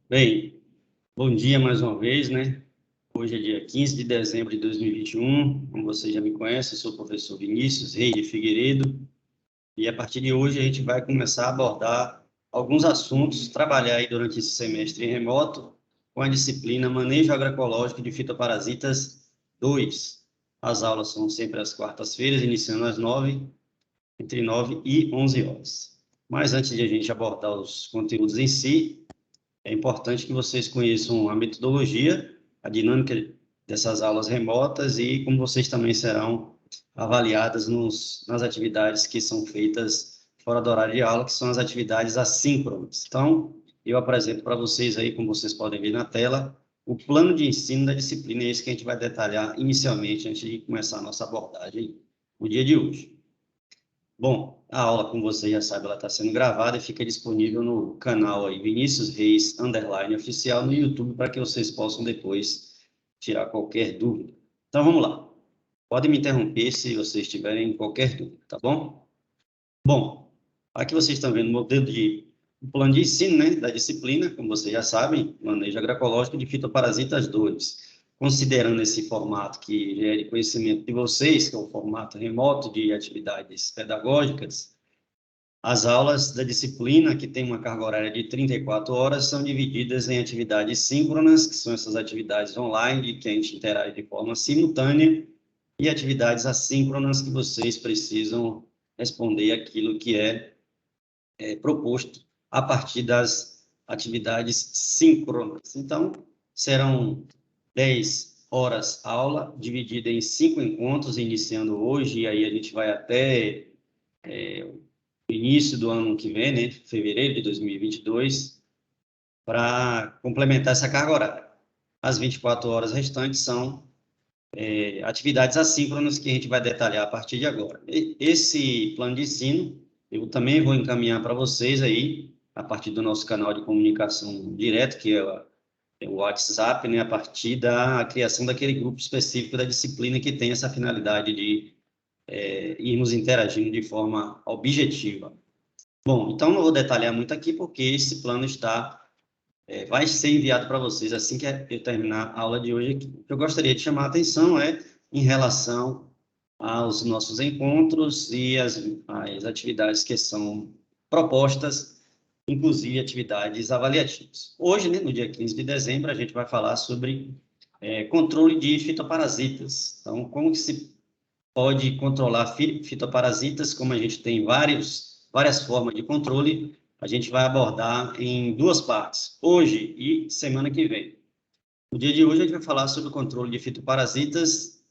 Bem, bom dia mais uma vez, né? Hoje é dia 15 de dezembro de 2021. Como você já me conhece, eu sou o professor Vinícius Reis de Figueiredo. E a partir de hoje a gente vai começar a abordar alguns assuntos, trabalhar aí durante esse semestre em remoto com a disciplina Manejo Agroecológico de Fitoparasitas 2. As aulas são sempre às quartas-feiras, iniciando às 9, entre 9 e 11 horas. Mas antes de a gente abordar os conteúdos em si, é importante que vocês conheçam a metodologia, a dinâmica dessas aulas remotas e como vocês também serão avaliadas nas atividades que são feitas fora do horário de aula, que são as atividades assíncronas. Então, eu apresento para vocês aí, como vocês podem ver na tela, o plano de ensino da disciplina, é esse que a gente vai detalhar inicialmente, antes de começar a nossa abordagem no dia de hoje. Bom, a aula, como você já sabe, ela está sendo gravada e fica disponível no canal aí, Vinícius Reis, _oficial, no YouTube, para que vocês possam depois tirar qualquer dúvida. Então, vamos lá. Podem me interromper se vocês tiverem qualquer dúvida, tá bom? Bom, aqui vocês estão vendo o modelo o plano de ensino, né, da disciplina, como vocês já sabem, Manejo Agroecológico de Fitoparasitas 2. Considerando esse formato que já é de conhecimento de vocês, que é o formato remoto de atividades pedagógicas, as aulas da disciplina, que tem uma carga horária de 34 horas, são divididas em atividades síncronas, que são essas atividades online, que a gente interage de forma simultânea, e atividades assíncronas, que vocês precisam responder aquilo que é proposto a partir das atividades síncronas. Então, serão 10 horas aula, dividida em 5 encontros, iniciando hoje, e aí a gente vai até o início do ano que vem, né, fevereiro de 2022, para complementar essa carga horária. As 24 horas restantes são atividades assíncronas que a gente vai detalhar a partir de agora. Esse plano de ensino eu também vou encaminhar para vocês aí, a partir do nosso canal de comunicação direto, que é o WhatsApp, né, a partir da criação daquele grupo específico da disciplina que tem essa finalidade de irmos interagindo de forma objetiva. Bom, então não vou detalhar muito aqui, porque esse plano vai ser enviado para vocês assim que eu terminar a aula de hoje aqui. O que eu gostaria de chamar a atenção é em relação aos nossos encontros e as atividades que são propostas, inclusive atividades avaliativas. Hoje, né, no dia 15 de dezembro, a gente vai falar sobre controle de fitoparasitas. Então, como que se pode controlar fitoparasitas, como a gente tem várias formas de controle, a gente vai abordar em duas partes, hoje e semana que vem. No dia de hoje, a gente vai falar sobre o controle de fitoparasitas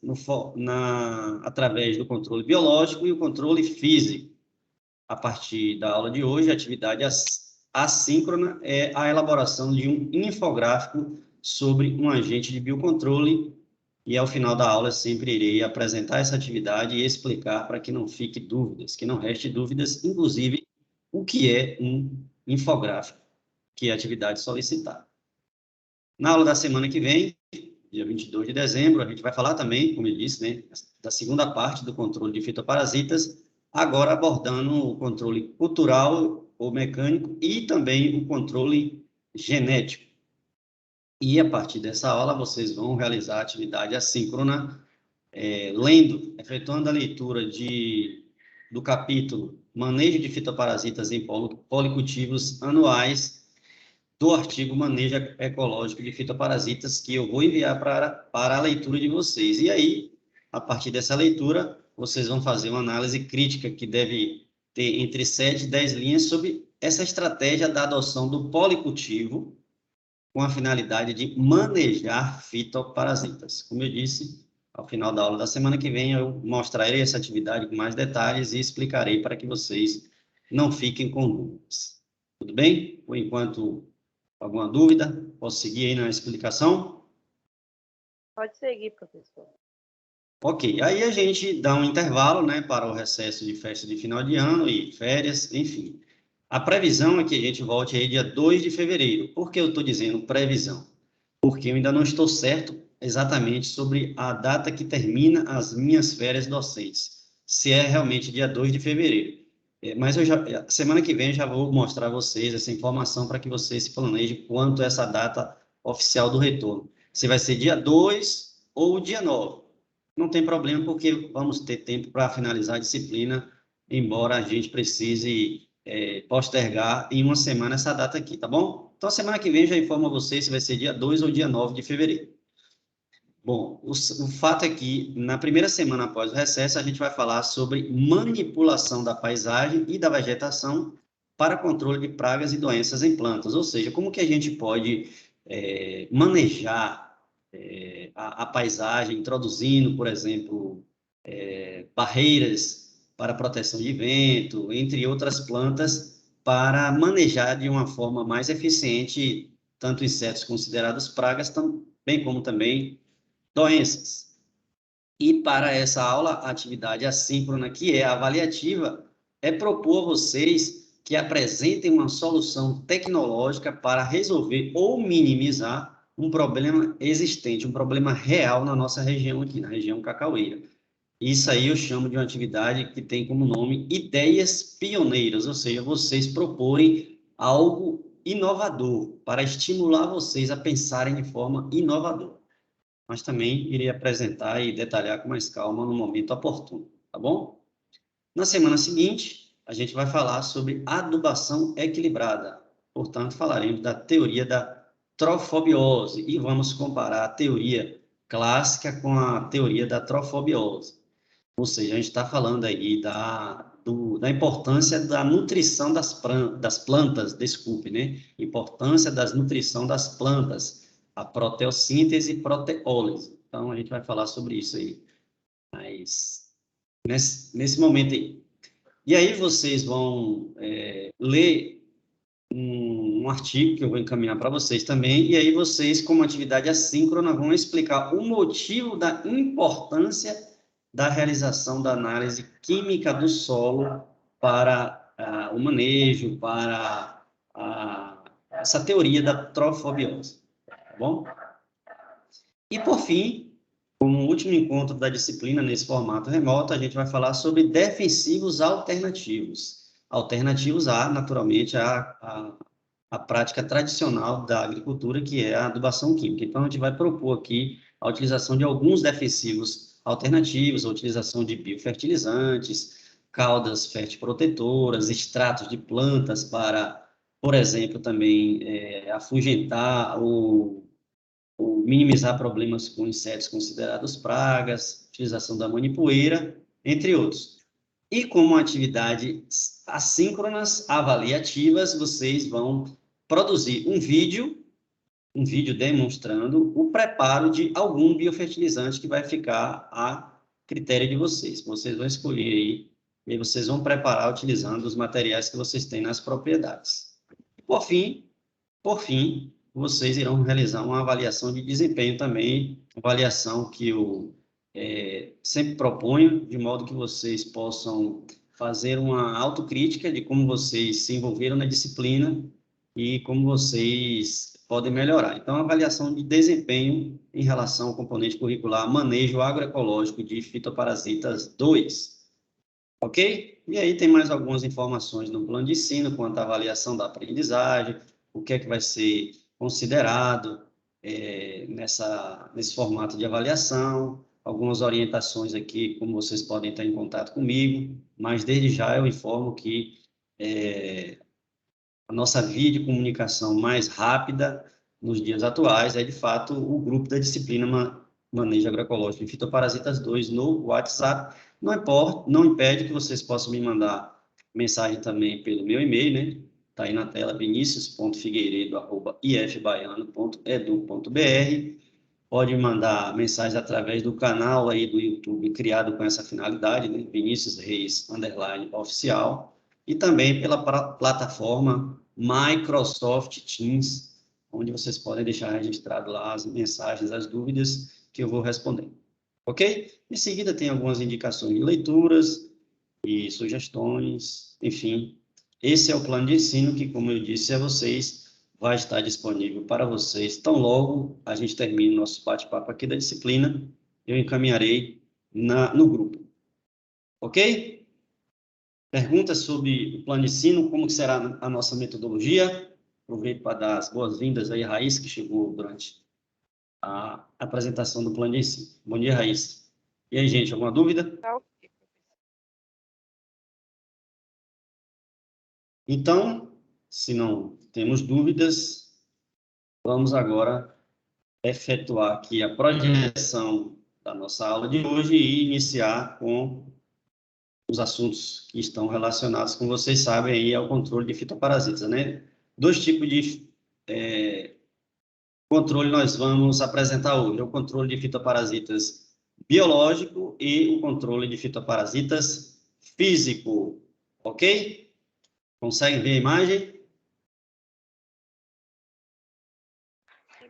através do controle biológico e o controle físico. A partir da aula de hoje, a atividade assíncrona é a elaboração de um infográfico sobre um agente de biocontrole e ao final da aula sempre irei apresentar essa atividade e explicar para que não fique dúvidas, que não reste dúvidas, inclusive o que é um infográfico, que é a atividade solicitada. Na aula da semana que vem, dia 22 de dezembro, a gente vai falar também, como eu disse, né, da segunda parte do controle de fitoparasitas, agora abordando o controle cultural ou mecânico e também o controle genético. E a partir dessa aula, vocês vão realizar a atividade assíncrona, efetuando a leitura do capítulo Manejo de Fitoparasitas em Policultivos Anuais, do artigo Manejo Ecológico de Fitoparasitas, que eu vou enviar para a leitura de vocês. E aí, a partir dessa leitura, vocês vão fazer uma análise crítica que deve ter entre 7 e 10 linhas sobre essa estratégia da adoção do policultivo com a finalidade de manejar fitoparasitas. Como eu disse, ao final da aula da semana que vem, eu mostrarei essa atividade com mais detalhes e explicarei para que vocês não fiquem com dúvidas. Tudo bem? Por enquanto, alguma dúvida? Posso seguir aí na explicação? Pode seguir, professor. Ok, aí a gente dá um intervalo, né, para o recesso de festa de final de ano e férias, enfim. A previsão é que a gente volte aí dia 2 de fevereiro. Por que eu estou dizendo previsão? Porque eu ainda não estou certo exatamente sobre a data que termina as minhas férias docentes, se é realmente dia 2 de fevereiro. Mas semana que vem eu já vou mostrar a vocês essa informação para que vocês se planejem quanto essa data oficial do retorno. Se vai ser dia 2 ou dia 9. Não tem problema, porque vamos ter tempo para finalizar a disciplina, embora a gente precise postergar em uma semana essa data aqui, tá bom? Então, semana que vem eu já informo a vocês se vai ser dia 2 ou dia 9 de fevereiro. Bom, o fato é que, na primeira semana após o recesso, a gente vai falar sobre manipulação da paisagem e da vegetação para controle de pragas e doenças em plantas, ou seja, como que a gente pode manejar a paisagem, introduzindo, por exemplo, barreiras para proteção de vento, entre outras plantas, para manejar de uma forma mais eficiente tanto insetos considerados pragas, bem como também doenças. E para essa aula, a atividade assíncrona, que é avaliativa, é propor a vocês que apresentem uma solução tecnológica para resolver ou minimizar um problema existente, um problema real na nossa região aqui, na região cacaueira. Isso aí eu chamo de uma atividade que tem como nome ideias pioneiras, ou seja, vocês proporem algo inovador para estimular vocês a pensarem de forma inovadora, mas também irei apresentar e detalhar com mais calma no momento oportuno, tá bom? Na semana seguinte, a gente vai falar sobre adubação equilibrada. Portanto, falaremos da teoria da trofobiose e vamos comparar a teoria clássica com a teoria da trofobiose. Ou seja, a gente está falando aí da importância da nutrição das plantas, desculpe, né? Importância da nutrição das plantas, a proteossíntese e proteólise. Então, a gente vai falar sobre isso aí, mas nesse momento aí. E aí vocês vão ler um artigo que eu vou encaminhar para vocês também, e aí vocês, como atividade assíncrona, vão explicar o motivo da importância da realização da análise química do solo para o manejo, para essa teoria da trofobiose, tá bom? E, por fim, como último encontro da disciplina nesse formato remoto, a gente vai falar sobre defensivos alternativos. Alternativos naturalmente, a prática tradicional da agricultura, que é a adubação química. Então, a gente vai propor aqui a utilização de alguns defensivos alternativos, a utilização de biofertilizantes, caudas fertiprotetoras, extratos de plantas para, por exemplo, também afugentar ou minimizar problemas com insetos considerados pragas, utilização da manipoeira, entre outros. E como atividades assíncronas avaliativas, vocês vão produzir um vídeo demonstrando o preparo de algum biofertilizante que vai ficar a critério de vocês. Vocês vão escolher aí e vocês vão preparar utilizando os materiais que vocês têm nas propriedades. Por fim, vocês irão realizar uma avaliação de desempenho também, avaliação que eu sempre proponho, de modo que vocês possam fazer uma autocrítica de como vocês se envolveram na disciplina e como vocês podem melhorar. Então, avaliação de desempenho em relação ao componente curricular Manejo Agroecológico de Fitoparasitas 2. Ok? E aí tem mais algumas informações no plano de ensino, quanto à avaliação da aprendizagem, o que é que vai ser considerado nesse formato de avaliação, algumas orientações aqui, como vocês podem estar em contato comigo, mas desde já eu informo que a nossa via de comunicação mais rápida nos dias atuais é, de fato, o grupo da disciplina Manejo Agroecológico de Fitoparasitas 2 no WhatsApp. Não impede que vocês possam me mandar mensagem também pelo meu e-mail, né? Está aí na tela, vinicius.figueiredo@ifbaiano.edu.br. Pode mandar mensagem através do canal aí do YouTube, criado com essa finalidade, né? Vinícius Reis, _oficial. E também pela plataforma Microsoft Teams, onde vocês podem deixar registrado lá as mensagens, as dúvidas que eu vou responder. Ok? Em seguida, tem algumas indicações de leituras e sugestões, enfim. Esse é o plano de ensino que, como eu disse a vocês, vai estar disponível para vocês. Tão logo a gente termine nosso bate-papo aqui da disciplina, eu encaminharei no grupo. Ok? Perguntas sobre o plano de ensino, como que será a nossa metodologia? Aproveito para dar as boas-vindas aí à Raíssa, que chegou durante a apresentação do plano de ensino. Bom dia, Raíssa. E aí, gente, alguma dúvida? Tá ok, professor. Então, se não temos dúvidas, vamos agora efetuar aqui a projeção da nossa aula de hoje e iniciar com os assuntos que estão relacionados, como vocês sabem, aí ao controle de fitoparasitas, né? Dois tipos de controle nós vamos apresentar hoje: o controle de fitoparasitas biológico e o controle de fitoparasitas físico, ok? Conseguem ver a imagem?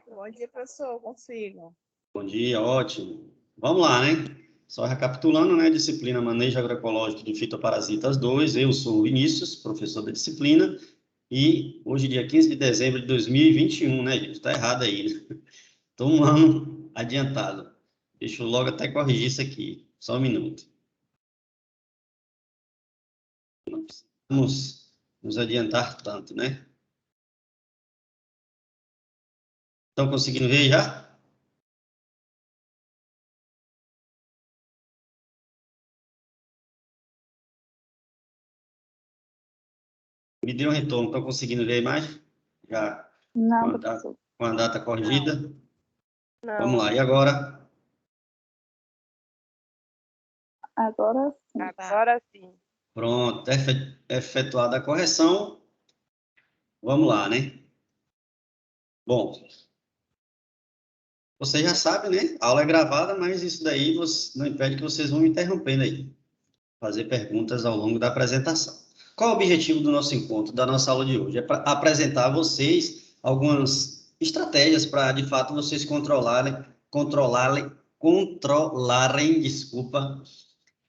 Bom dia, professor. Consigo. Bom dia, ótimo. Vamos lá, né? Só recapitulando, né? Disciplina Manejo Agroecológico de Fitoparasitas 2. Eu sou o Vinícius, professor da disciplina, e hoje, dia 15 de dezembro de 2021, né, gente? Tá errado aí. Estou um ano adiantado. Deixa eu logo até corrigir isso aqui. Só um minuto. Não precisamos nos adiantar tanto, né? Estão conseguindo ver já? Me dê um retorno. Estão conseguindo ver a imagem? Já Não, com professor. com a data corrigida? Não. Vamos lá. E agora? Agora sim. Agora sim. Pronto. Efetuada a correção. Vamos lá, né? Bom, você já sabe, né? A aula é gravada, mas isso daí não impede que vocês vão me interrompendo aí. Fazer perguntas ao longo da apresentação. Qual é o objetivo do nosso encontro, da nossa aula de hoje? É para apresentar a vocês algumas estratégias para, de fato, vocês controlarem, desculpa,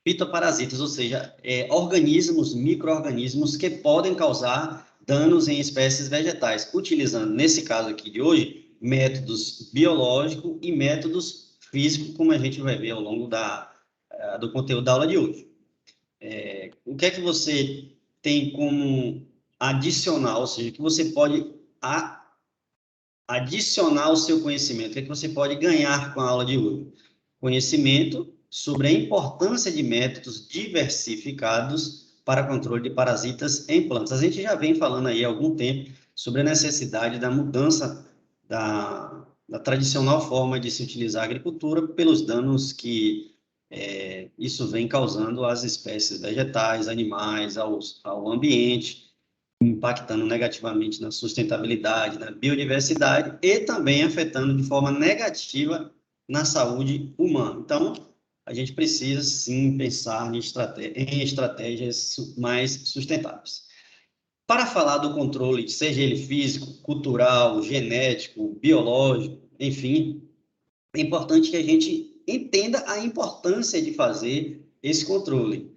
fitoparasitas, ou seja, organismos, micro-organismos que podem causar danos em espécies vegetais, utilizando, nesse caso aqui de hoje, métodos biológicos e métodos físicos, como a gente vai ver ao longo do conteúdo da aula de hoje. O que é que você tem como adicional, ou seja, que você pode adicionar ao seu conhecimento? O que é que você pode ganhar com a aula de hoje? Conhecimento sobre a importância de métodos diversificados para controle de parasitas em plantas. A gente já vem falando aí há algum tempo sobre a necessidade da mudança da tradicional forma de se utilizar a agricultura pelos danos que isso vem causando às espécies vegetais, animais, ao ambiente, impactando negativamente na sustentabilidade, na biodiversidade e também afetando de forma negativa na saúde humana. Então, a gente precisa sim pensar em estratégias mais sustentáveis. Para falar do controle, seja ele físico, cultural, genético, biológico, enfim, é importante que a gente entenda a importância de fazer esse controle,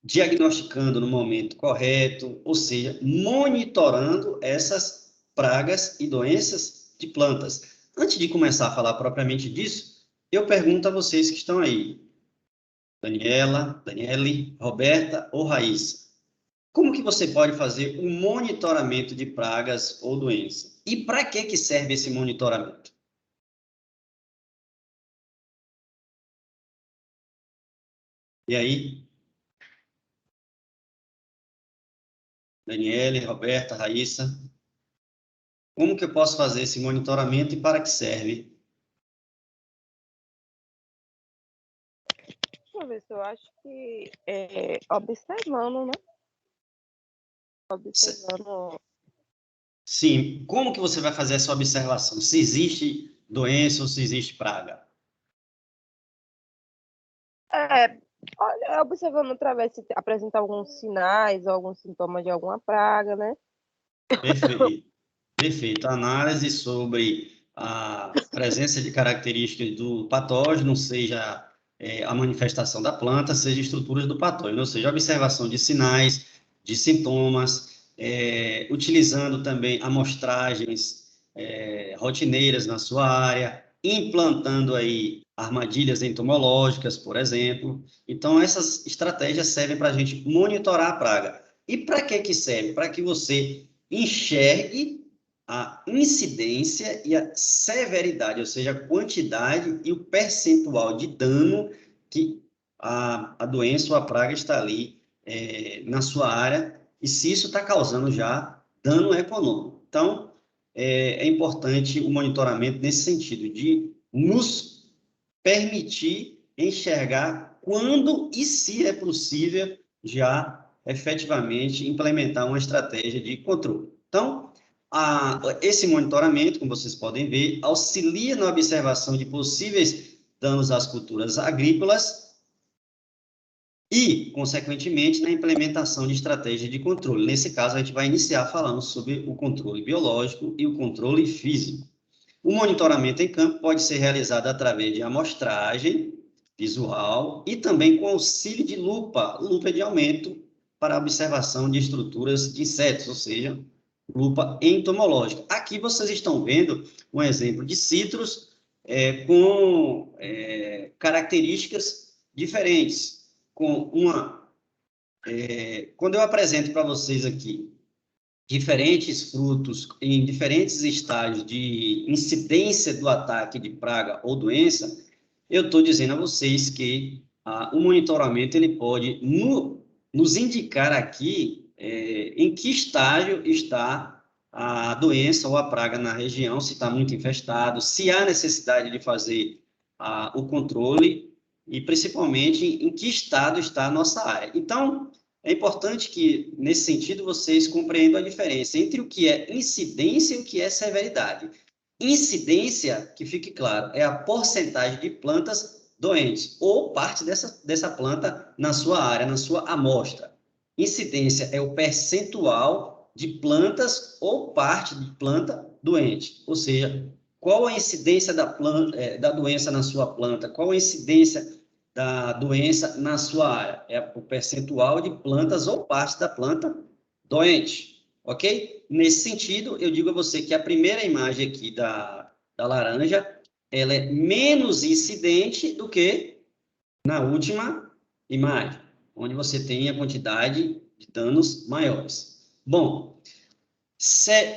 diagnosticando no momento correto, ou seja, monitorando essas pragas e doenças de plantas. Antes de começar a falar propriamente disso, eu pergunto a vocês que estão aí, Daniele, Roberta ou Raíssa, como que você pode fazer um monitoramento de pragas ou doenças? E para que serve esse monitoramento? E aí, Daniele, Roberta, Raíssa, como que eu posso fazer esse monitoramento e para que serve? Professor, eu acho que observando, né? Observando. Sim, como que você vai fazer essa observação? Se existe doença ou se existe praga? Observando através se apresenta alguns sinais ou alguns sintomas de alguma praga, né? Perfeito. Perfeito. Análise sobre a presença de características do patógeno, seja a manifestação da planta, seja estruturas do patógeno, ou seja, observação de sinais, de sintomas, utilizando também amostragens rotineiras na sua área, implantando aí armadilhas entomológicas, por exemplo. Então, essas estratégias servem para a gente monitorar a praga. E para que serve? Para que você enxergue a incidência e a severidade, ou seja, a quantidade e o percentual de dano que a doença ou a praga está ali na sua área, e se isso está causando já dano econômico. Então, é importante o monitoramento nesse sentido, de nos permitir enxergar quando e se é possível já efetivamente implementar uma estratégia de controle. Então, esse monitoramento, como vocês podem ver, auxilia na observação de possíveis danos às culturas agrícolas e, consequentemente, na implementação de estratégia de controle. Nesse caso, a gente vai iniciar falando sobre o controle biológico e o controle físico. O monitoramento em campo pode ser realizado através de amostragem visual e também com auxílio de lupa de aumento para observação de estruturas de insetos, ou seja, lupa entomológica. Aqui vocês estão vendo um exemplo de citros com características diferentes. Quando eu apresento para vocês aqui diferentes frutos em diferentes estágios de incidência do ataque de praga ou doença, eu estou dizendo a vocês que o monitoramento ele pode nos indicar aqui em que estágio está a doença ou a praga na região, se está muito infestado, se há necessidade de fazer o controle e, principalmente, em que estado está a nossa área. Então, é importante que, nesse sentido, vocês compreendam a diferença entre o que é incidência e o que é severidade. Incidência, que fique claro, é a porcentagem de plantas doentes, ou parte dessa planta na sua área, na sua amostra. Incidência é o percentual de plantas ou parte de planta doente, ou seja, qual a incidência da doença na sua planta, qual a incidência da doença na sua área. É o percentual de plantas ou parte da planta doente, ok? Nesse sentido, eu digo a você que a primeira imagem aqui da laranja, ela é menos incidente do que na última imagem, onde você tem a quantidade de danos maiores. Bom,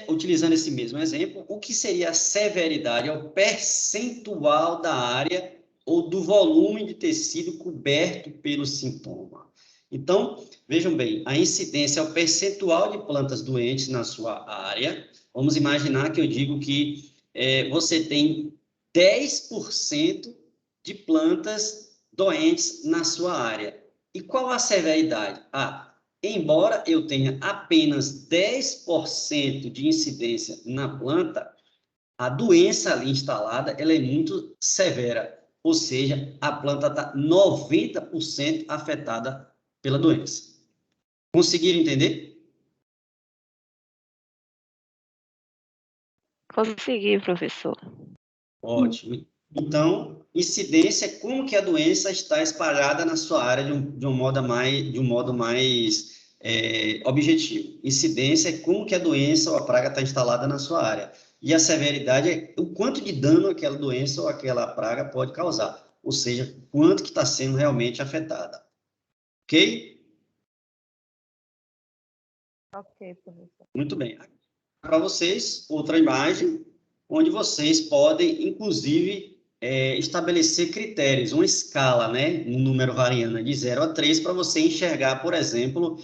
utilizando esse mesmo exemplo, o que seria a severidade? É o percentual da área ou do volume de tecido coberto pelo sintoma. Então, vejam bem, a incidência é o percentual de plantas doentes na sua área. Vamos imaginar que eu digo que você tem 10% de plantas doentes na sua área. E qual a severidade? Embora eu tenha apenas 10% de incidência na planta, a doença ali instalada ela é muito severa. Ou seja, a planta está 90% afetada pela doença. Conseguiram entender? Consegui, professor. Ótimo. Então, incidência é como que a doença está espalhada na sua área de um modo mais objetivo. Incidência é como que a doença ou a praga está instalada na sua área. E a severidade é o quanto de dano aquela doença ou aquela praga pode causar. Ou seja, quanto que está sendo realmente afetada. Ok? Ok, professor. Muito bem. Para vocês, outra imagem, onde vocês podem, inclusive, estabelecer critérios, uma escala, né, um número variando de 0 a 3, para você enxergar, por exemplo,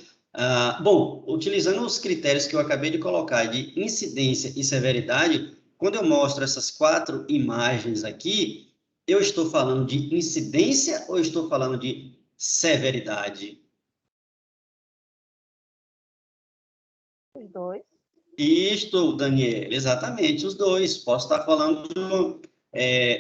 bom, utilizando os critérios que eu acabei de colocar, de incidência e severidade, quando eu mostro essas 4 imagens aqui, eu estou falando de incidência ou estou falando de severidade? Os dois. Isto, Daniel, exatamente, os dois. Posso estar falando,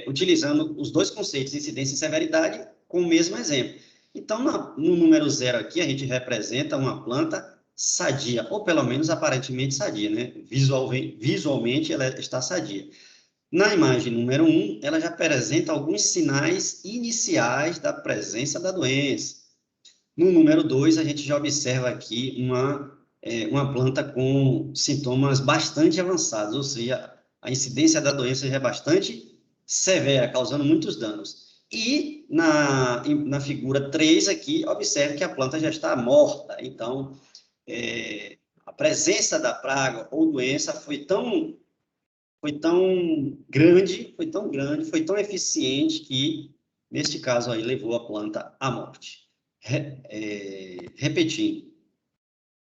utilizando os dois conceitos, incidência e severidade, com o mesmo exemplo. Então, no número 0 aqui, a gente representa uma planta sadia, ou pelo menos aparentemente sadia, né? Visualmente, ela está sadia. Na imagem número 1, ela já apresenta alguns sinais iniciais da presença da doença. No número 2, a gente já observa aqui uma planta com sintomas bastante avançados, ou seja, a incidência da doença já é bastante severa, causando muitos danos. E na figura 3 aqui, observe que a planta já está morta. Então, a presença da praga ou doença foi tão grande, foi tão eficiente que, neste caso aí, levou a planta à morte. Repetindo,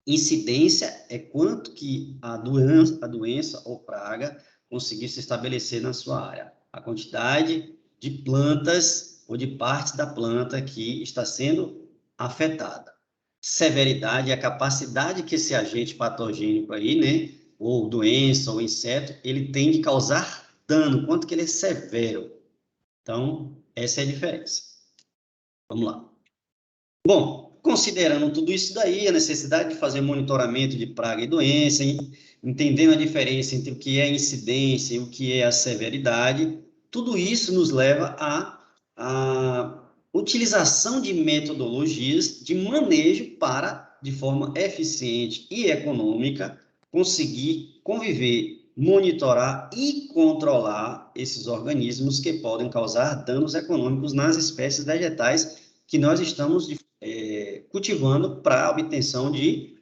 incidência é quanto que a doença ou praga conseguiu se estabelecer na sua área. A quantidade de plantas ou de partes da planta que está sendo afetada. Severidade é a capacidade que esse agente patogênico aí, né, ou doença, ou inseto, ele tem de causar dano, quanto que ele é severo. Então, essa é a diferença. Vamos lá. Bom, considerando tudo isso daí, a necessidade de fazer monitoramento de praga e doença, entendendo a diferença entre o que é incidência e o que é a severidade, tudo isso nos leva à utilização de metodologias de manejo para, de forma eficiente e econômica, conseguir conviver, monitorar e controlar esses organismos que podem causar danos econômicos nas espécies vegetais que nós estamos cultivando para obtenção de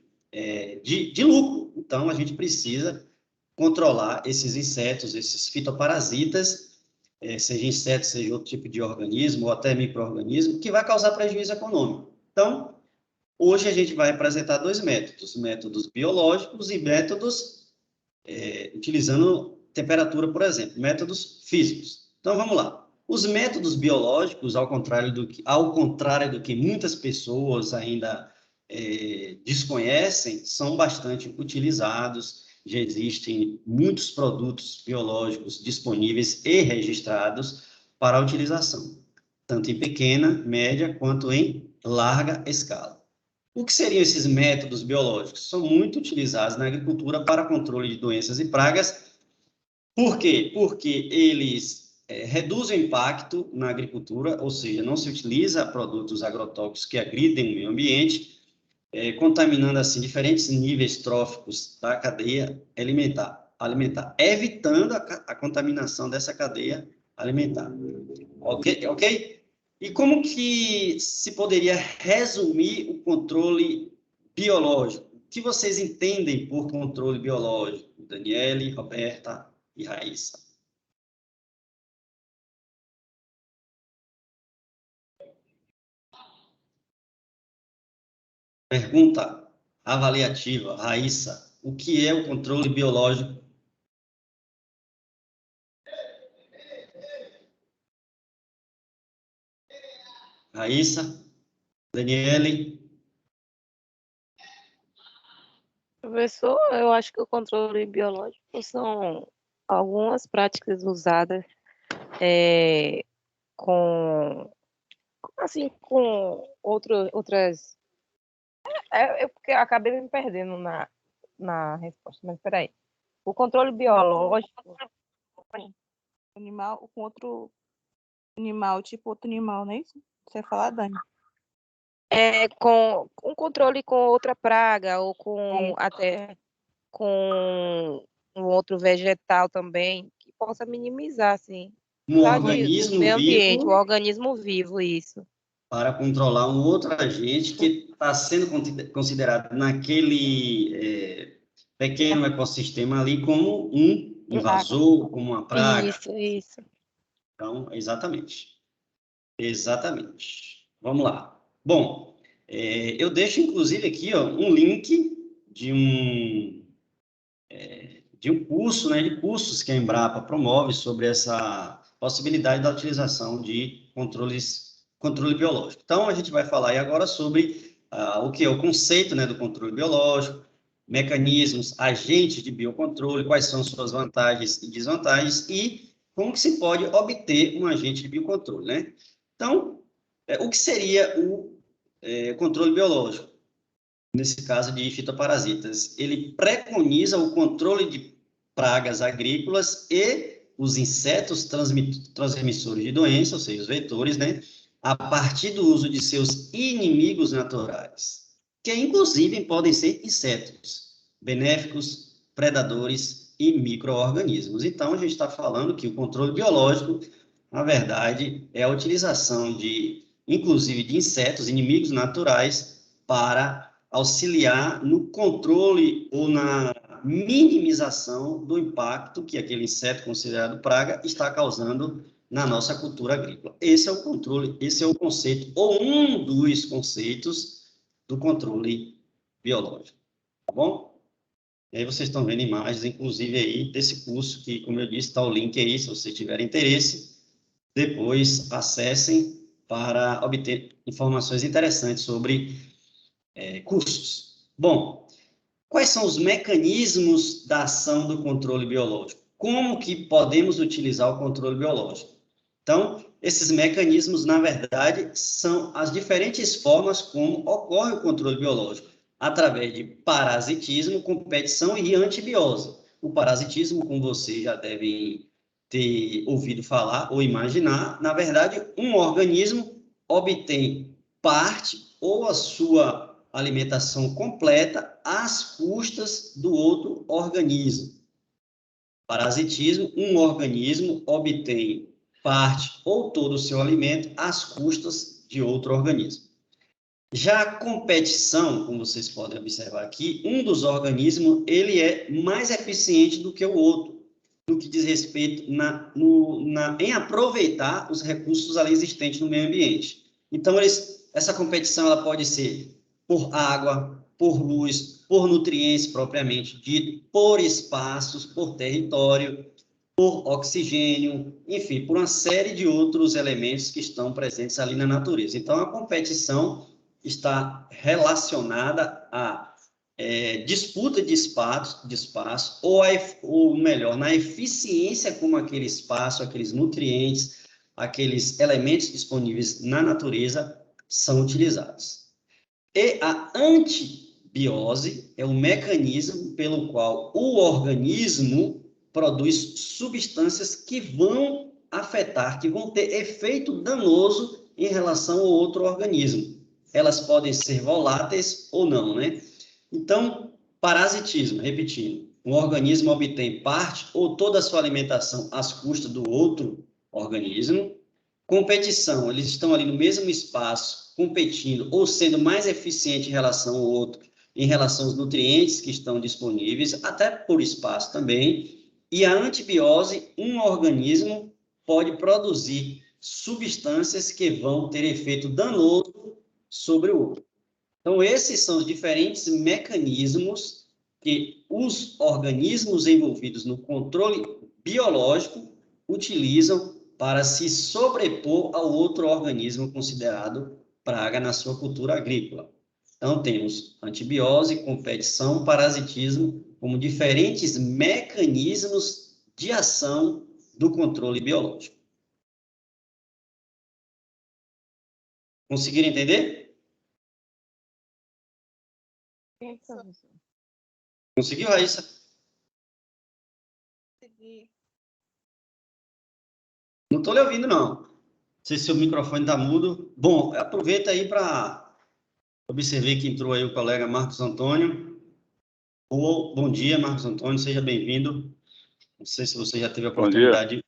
lucro. Então, a gente precisa controlar esses insetos, esses fitoparasitas, seja inseto, seja outro tipo de organismo, ou até micro-organismo, que vai causar prejuízo econômico. Então, hoje a gente vai apresentar dois métodos, métodos biológicos e métodos utilizando temperatura, por exemplo, métodos físicos. Então, vamos lá. Os métodos biológicos, ao contrário do que muitas pessoas ainda desconhecem, são bastante utilizados. Já existem muitos produtos biológicos disponíveis e registrados para a utilização, tanto em pequena, média, quanto em larga escala. O que seriam esses métodos biológicos? São muito utilizados na agricultura para controle de doenças e pragas. Por quê? Porque eles reduzem o impacto na agricultura, ou seja, não se utiliza produtos agrotóxicos que agridem o meio ambiente, contaminando assim diferentes níveis tróficos da cadeia alimentar, evitando a contaminação dessa cadeia alimentar. Ok? E como que se poderia resumir o controle biológico? O que vocês entendem por controle biológico? Daniele, Roberta e Raíssa. Pergunta avaliativa, Raíssa. O que é o controle biológico? Raíssa? Daniele? Professor, eu acho que o controle biológico são algumas práticas usadas com outras. Porque acabei me perdendo na resposta, mas peraí. O controle biológico. Animal com outro animal, tipo outro animal, não é isso? Você ia falar, Dani? Com um controle com outra praga ou até com um outro vegetal também, que possa minimizar, assim, Um organismo o meio ambiente, vivo o organismo vivo, isso. para controlar um outro agente que está sendo considerado naquele pequeno ecossistema ali como um invasor, como uma praga. Isso. Então, exatamente. Vamos lá. Bom, eu deixo, inclusive, aqui um link de um curso, né, de cursos que a Embrapa promove sobre essa possibilidade da utilização de controle biológico. Então, a gente vai falar aí agora sobre o que é o conceito, né, do controle biológico, mecanismos, agentes de biocontrole, quais são suas vantagens e desvantagens e como que se pode obter um agente de biocontrole, né? Então, o que seria o controle biológico? Nesse caso de fitoparasitas, ele preconiza o controle de pragas agrícolas e os insetos transmissores de doença, ou seja, os vetores, né, a partir do uso de seus inimigos naturais, que inclusive podem ser insetos benéficos, predadores e micro-organismos. Então, a gente está falando que o controle biológico, na verdade, é a utilização inclusive de insetos, inimigos naturais, para auxiliar no controle ou na minimização do impacto que aquele inseto considerado praga está causando na nossa cultura agrícola. Esse é o controle, esse é o conceito, ou um dos conceitos do controle biológico, tá bom? E aí vocês estão vendo imagens, inclusive, aí desse curso, que, como eu disse, está o link aí, se vocês tiverem interesse, depois acessem para obter informações interessantes sobre cursos. Bom, quais são os mecanismos da ação do controle biológico? Como que podemos utilizar o controle biológico? Então, esses mecanismos, na verdade, são as diferentes formas como ocorre o controle biológico, através de parasitismo, competição e antibiose. O parasitismo, como vocês já devem ter ouvido falar ou imaginar, na verdade, um organismo obtém parte ou a sua alimentação completa às custas do outro organismo. Parasitismo, um organismo obtém parte ou todo o seu alimento às custas de outro organismo. Já a competição, como vocês podem observar aqui, um dos organismos ele é mais eficiente do que o outro, no que diz respeito em aproveitar os recursos ali existentes no meio ambiente. Então, essa competição ela pode ser por água, por luz, por nutrientes propriamente dito, por espaços, por território, por oxigênio, enfim, por uma série de outros elementos que estão presentes ali na natureza. Então, a competição está relacionada à disputa de espaço ou melhor, na eficiência como aquele espaço, aqueles nutrientes, aqueles elementos disponíveis na natureza são utilizados. E a antibiose é o mecanismo pelo qual o organismo produz substâncias que vão afetar, que vão ter efeito danoso em relação ao outro organismo. Elas podem ser voláteis ou não, né? Então, parasitismo, repetindo, um organismo obtém parte ou toda a sua alimentação às custas do outro organismo. Competição, eles estão ali no mesmo espaço, competindo ou sendo mais eficiente em relação ao outro, em relação aos nutrientes que estão disponíveis, até por espaço também. E a antibiose, um organismo pode produzir substâncias que vão ter efeito danoso sobre o outro. Então, esses são os diferentes mecanismos que os organismos envolvidos no controle biológico utilizam para se sobrepor ao outro organismo considerado praga na sua cultura agrícola. Então, temos antibiose, competição, parasitismo como diferentes mecanismos de ação do controle biológico. Conseguiram entender? Conseguiu, Raíssa? Consegui. Não estou lhe ouvindo, não. Não sei se o microfone está mudo. Bom, aproveita aí para observar que entrou aí o colega Marcos Antônio. Bom dia, Marcos Antônio, seja bem-vindo. Não sei se você já teve a oportunidade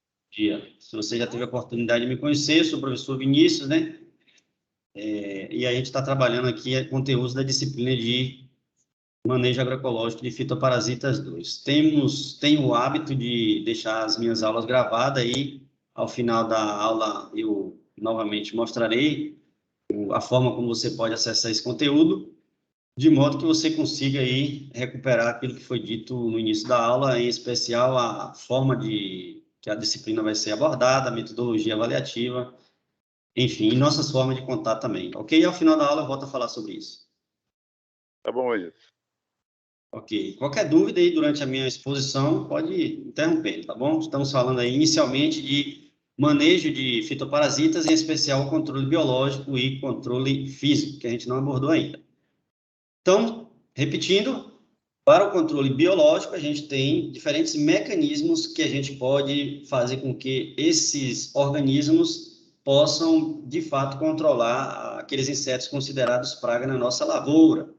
Se você já teve a oportunidade de me conhecer, sou o professor Vinícius, né? E a gente está trabalhando aqui conteúdos da disciplina de Manejo Agroecológico de Fitoparasitas 2. Tenho o hábito de deixar as minhas aulas gravadas aí. Ao final da aula, eu novamente mostrarei a forma como você pode acessar esse conteúdo, de modo que você consiga aí recuperar aquilo que foi dito no início da aula, em especial a forma que a disciplina vai ser abordada, a metodologia avaliativa, enfim, e nossas formas de contar também. Ok? E ao final da aula eu volto a falar sobre isso. Tá bom, isso. Ok. Qualquer dúvida aí durante a minha exposição, pode interromper, tá bom? Estamos falando aí inicialmente de manejo de fitoparasitas, em especial controle biológico e controle físico, que a gente não abordou ainda. Então, repetindo, para o controle biológico, a gente tem diferentes mecanismos que a gente pode fazer com que esses organismos possam, de fato, controlar aqueles insetos considerados praga na nossa lavoura,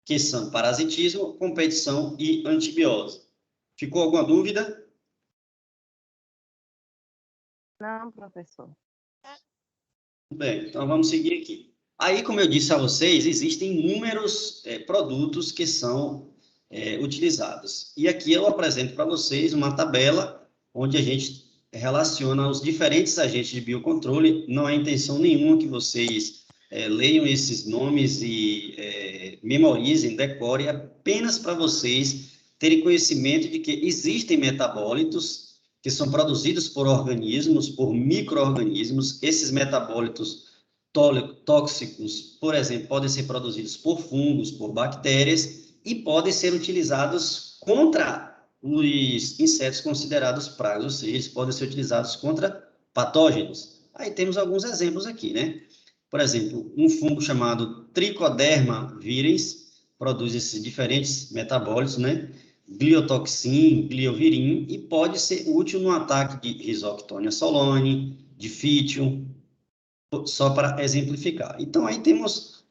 que são parasitismo, competição e antibiose. Ficou alguma dúvida? Não, professor. Bem, então vamos seguir aqui. Aí, como eu disse a vocês, existem inúmeros produtos que são utilizados. E aqui eu apresento para vocês uma tabela onde a gente relaciona os diferentes agentes de biocontrole. Não há intenção nenhuma que vocês leiam esses nomes e memorizem, decorem, apenas para vocês terem conhecimento de que existem metabólitos que são produzidos por organismos, por micro-organismos. Esses metabólitos tóxicos, por exemplo, podem ser produzidos por fungos, por bactérias, e podem ser utilizados contra os insetos considerados pragas, ou seja, eles podem ser utilizados contra patógenos. Aí temos alguns exemplos aqui, né? Por exemplo, um fungo chamado Trichoderma virescens produz esses diferentes metabólitos, né? Gliotoxin, gliovirin, e pode ser útil no ataque de Rhizoctonia solani, de Fitium, só para exemplificar. Então, aí temos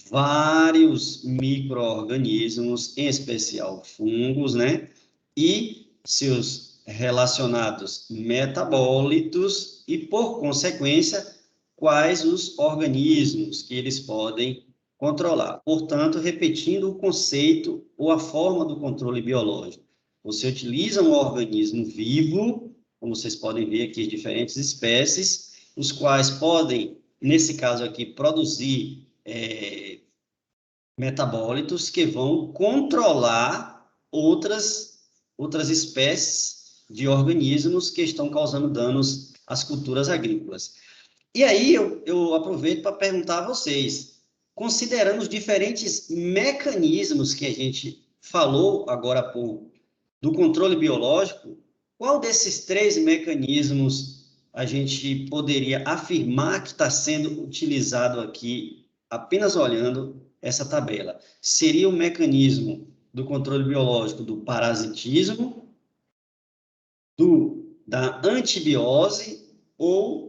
vários micro-organismos, em especial fungos, né? E seus relacionados metabólitos e, por consequência, quais os organismos que eles podem controlar. Portanto, repetindo o conceito ou a forma do controle biológico. Você utiliza um organismo vivo, como vocês podem ver aqui, diferentes espécies, os quais podem, nesse caso aqui, produzir metabólitos que vão controlar outras espécies de organismos que estão causando danos às culturas agrícolas. E aí eu aproveito para perguntar a vocês, considerando os diferentes mecanismos que a gente falou agora há pouco do controle biológico, qual desses 3 mecanismos a gente poderia afirmar que está sendo utilizado aqui, apenas olhando essa tabela? Seria o mecanismo do controle biológico do parasitismo, da antibiose ou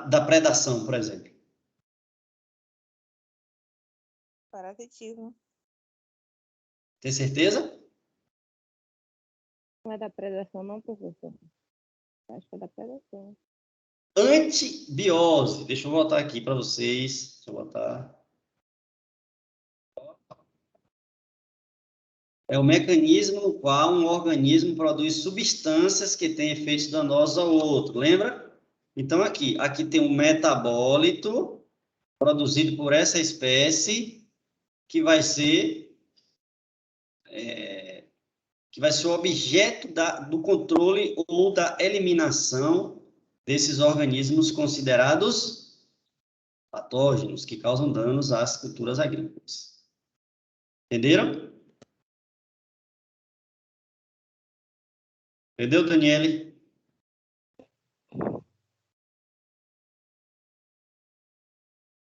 da predação, por exemplo? Parasitismo. Tem certeza? Não é da predação, não, professor? Acho que é da predação. Antibiose. Deixa eu voltar aqui para vocês. Deixa eu botar. É o mecanismo no qual um organismo produz substâncias que têm efeitos danosos ao outro. Lembra? Então, aqui tem um metabólito produzido por essa espécie que vai ser o objeto do controle ou da eliminação desses organismos considerados patógenos, que causam danos às culturas agrícolas. Entenderam? Entendeu, Daniele?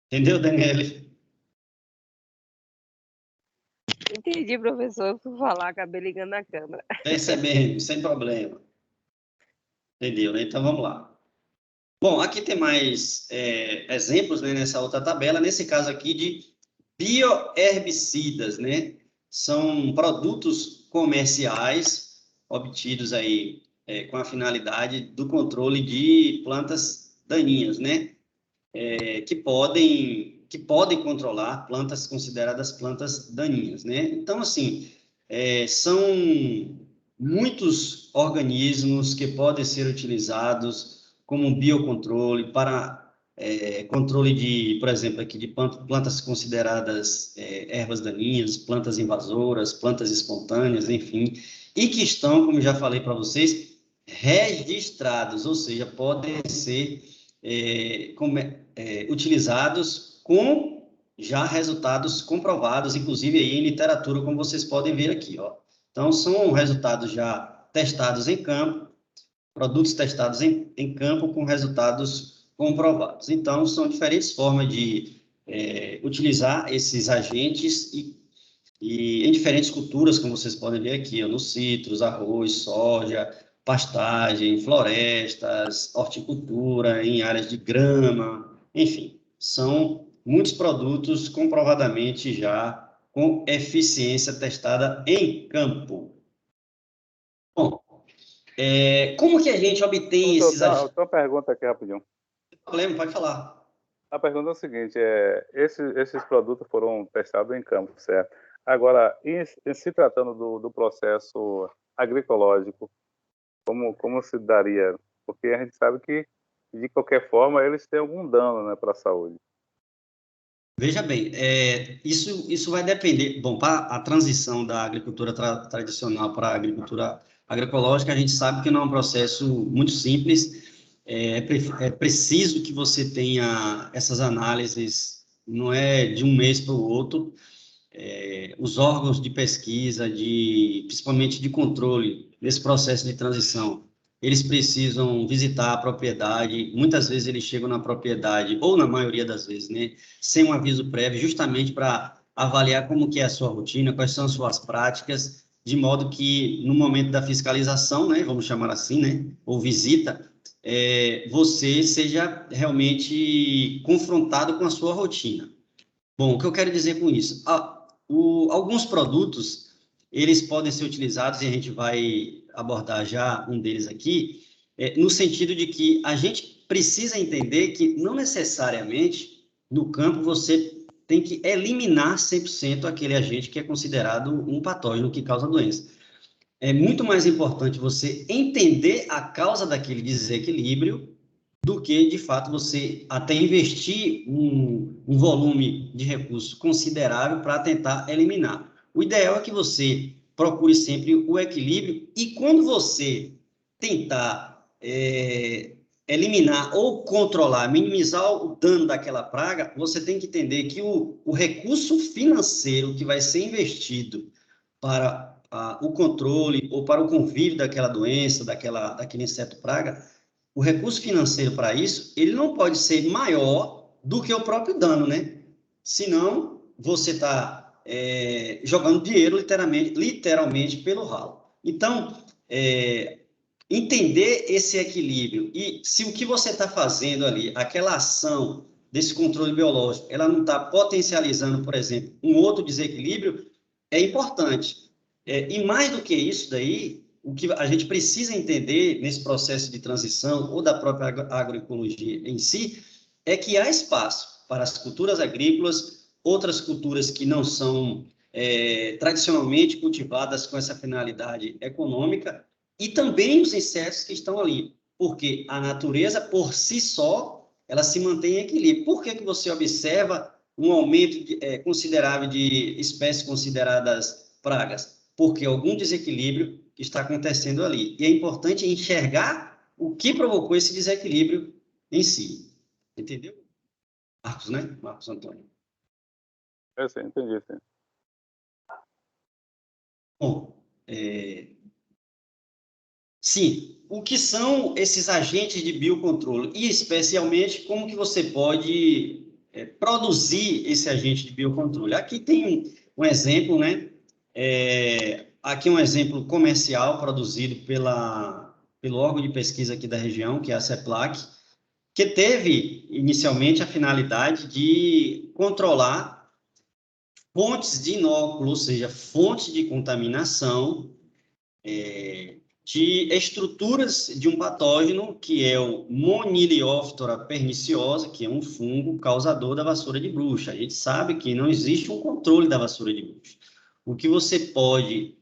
Entendeu, Daniele? Entendi, professor. Eu fui falar, acabei ligando na câmera. Percebendo, sem problema. Entendeu, né? Então, vamos lá. Bom, aqui tem mais exemplos, né, nessa outra tabela. Nesse caso aqui de bioherbicidas, né? São produtos comerciais obtidos aí com a finalidade do controle de plantas daninhas, né? Que podem controlar plantas consideradas plantas daninhas, né? Então, assim, são muitos organismos que podem ser utilizados como biocontrole para controle de, por exemplo, aqui de plantas consideradas ervas daninhas, plantas invasoras, plantas espontâneas, enfim, e que estão, como já falei para vocês, registrados, ou seja, podem ser utilizados com já resultados comprovados, inclusive aí em literatura, como vocês podem ver aqui, ó. Então, são resultados já testados em campo, produtos testados em campo com resultados comprovados. Então, são diferentes formas de utilizar esses agentes e em diferentes culturas, como vocês podem ver aqui, ó, no citros, arroz, soja, pastagem, florestas, horticultura, em áreas de grama, enfim, são muitos produtos comprovadamente já com eficiência testada em campo. Bom, como que a gente obtém esses agentes? Só uma pergunta aqui rapidinho. Não tem problema, pode falar. A pergunta é o seguinte, esses produtos foram testados em campo, certo? Agora, em se tratando do processo agroecológico, como se daria? Porque a gente sabe que, de qualquer forma, eles têm algum dano, né, para a saúde. Veja bem, isso vai depender. Bom, para a transição da agricultura tradicional para a agricultura agroecológica, a gente sabe que não é um processo muito simples. É preciso que você tenha essas análises, não é de um mês para o outro. Os órgãos de pesquisa, principalmente de controle nesse processo de transição, eles precisam visitar a propriedade. Muitas vezes eles chegam na propriedade, ou na maioria das vezes, né, sem um aviso prévio, justamente para avaliar como que é a sua rotina, quais são as suas práticas, de modo que no momento da fiscalização, né, vamos chamar assim, né, ou visita, você seja realmente confrontado com a sua rotina. Bom, o que eu quero dizer com isso? Alguns produtos, eles podem ser utilizados, e a gente vai abordar já um deles aqui, no sentido de que a gente precisa entender que não necessariamente no campo você tem que eliminar 100% aquele agente que é considerado um patógeno que causa doença. É muito mais importante você entender a causa daquele desequilíbrio do que, de fato, você até investir um volume de recursos considerável para tentar eliminar. O ideal é que você procure sempre o equilíbrio, e quando você tentar eliminar ou controlar, minimizar o dano daquela praga, você tem que entender que o recurso financeiro que vai ser investido para o controle ou para o convívio daquela doença, daquele inseto praga, o recurso financeiro para isso, ele não pode ser maior do que o próprio dano, né? Senão, você está jogando dinheiro literalmente pelo ralo. Então, entender esse equilíbrio, e se o que você está fazendo ali, aquela ação desse controle biológico, ela não está potencializando, por exemplo, um outro desequilíbrio, é importante. E mais do que isso daí, o que a gente precisa entender nesse processo de transição, ou da própria agroecologia em si, é que há espaço para as culturas agrícolas, outras culturas que não são tradicionalmente cultivadas com essa finalidade econômica, e também os insetos que estão ali, porque a natureza, por si só, ela se mantém em equilíbrio. Por que você observa um aumento considerável de espécies consideradas pragas? Porque algum desequilíbrio está acontecendo ali. E é importante enxergar o que provocou esse desequilíbrio em si. Entendeu? Marcos, né? Marcos Antônio. Sim, entendi, sim. Bom, sim, o que são esses agentes de biocontrole? E, especialmente, como que você pode produzir esse agente de biocontrole? Aqui tem um exemplo, né? Aqui um exemplo comercial produzido pelo órgão de pesquisa aqui da região, que é a CEPLAC, que teve inicialmente a finalidade de controlar fontes de inóculo, ou seja, fontes de contaminação de estruturas de um patógeno, que é o Monilióftora perniciosa, que é um fungo causador da vassoura de bruxa. A gente sabe que não existe um controle da vassoura de bruxa. O que você pode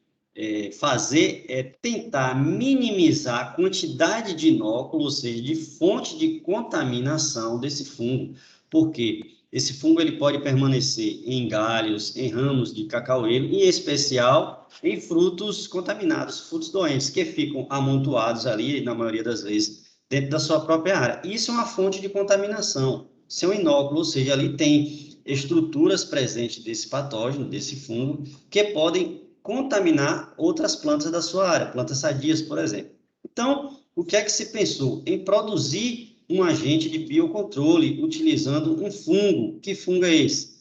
fazer é tentar minimizar a quantidade de inóculo, ou seja, de fonte de contaminação desse fungo, porque esse fungo ele pode permanecer em galhos, em ramos de cacaueiro, em especial em frutos contaminados, frutos doentes, que ficam amontoados ali, na maioria das vezes, dentro da sua própria área. Isso é uma fonte de contaminação. Se é um inóculo, ou seja, ali tem estruturas presentes desse patógeno, desse fungo, que podem contaminar outras plantas da sua área, plantas sadias, por exemplo. Então, o que é que se pensou? Em produzir um agente de biocontrole utilizando um fungo. Que fungo é esse?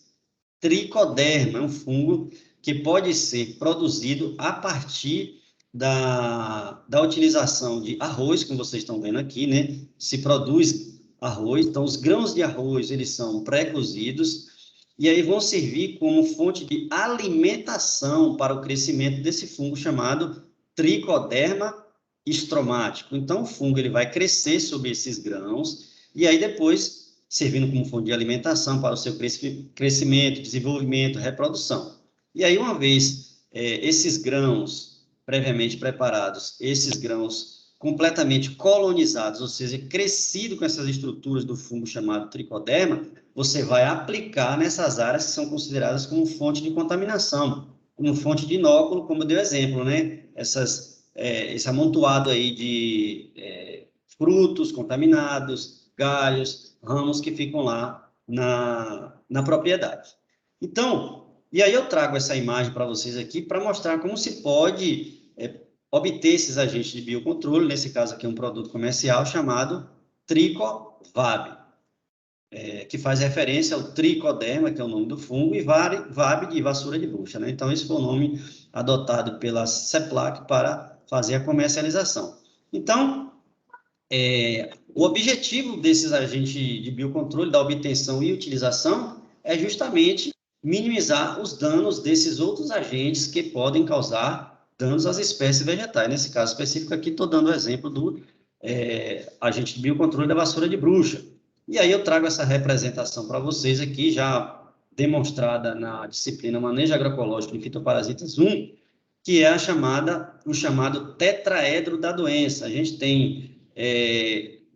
Tricoderma, é um fungo que pode ser produzido a partir da utilização de arroz, como vocês estão vendo aqui, né? Se produz arroz, então os grãos de arroz, eles são pré-cozidos, e aí vão servir como fonte de alimentação para o crescimento desse fungo chamado Trichoderma estromático. Então, o fungo ele vai crescer sobre esses grãos, e aí depois, servindo como fonte de alimentação para o seu crescimento, desenvolvimento, reprodução. E aí, uma vez esses grãos previamente preparados, esses grãos completamente colonizados, ou seja, crescido com essas estruturas do fungo chamado tricoderma, você vai aplicar nessas áreas que são consideradas como fonte de contaminação, como fonte de inóculo, como eu dei o exemplo, né? Esse amontoado aí de frutos contaminados, galhos, ramos que ficam lá na propriedade. Então, e aí eu trago essa imagem para vocês aqui para mostrar como se pode obter esses agentes de biocontrole, nesse caso aqui é um produto comercial chamado Tricovab, que faz referência ao tricoderma, que é o nome do fungo, e Vab de vassoura de bucha, né? Então, esse foi o nome adotado pela CEPLAC para fazer a comercialização. Então, o objetivo desses agentes de biocontrole, da obtenção e utilização, é justamente minimizar os danos desses outros agentes que podem causar danos às espécies vegetais. Nesse caso específico aqui, estou dando o exemplo do agente de biocontrole da vassoura de bruxa. E aí eu trago essa representação para vocês aqui, já demonstrada na disciplina Manejo Agroecológico de Fitoparasitas 1, que é o chamado tetraedro da doença. A gente tem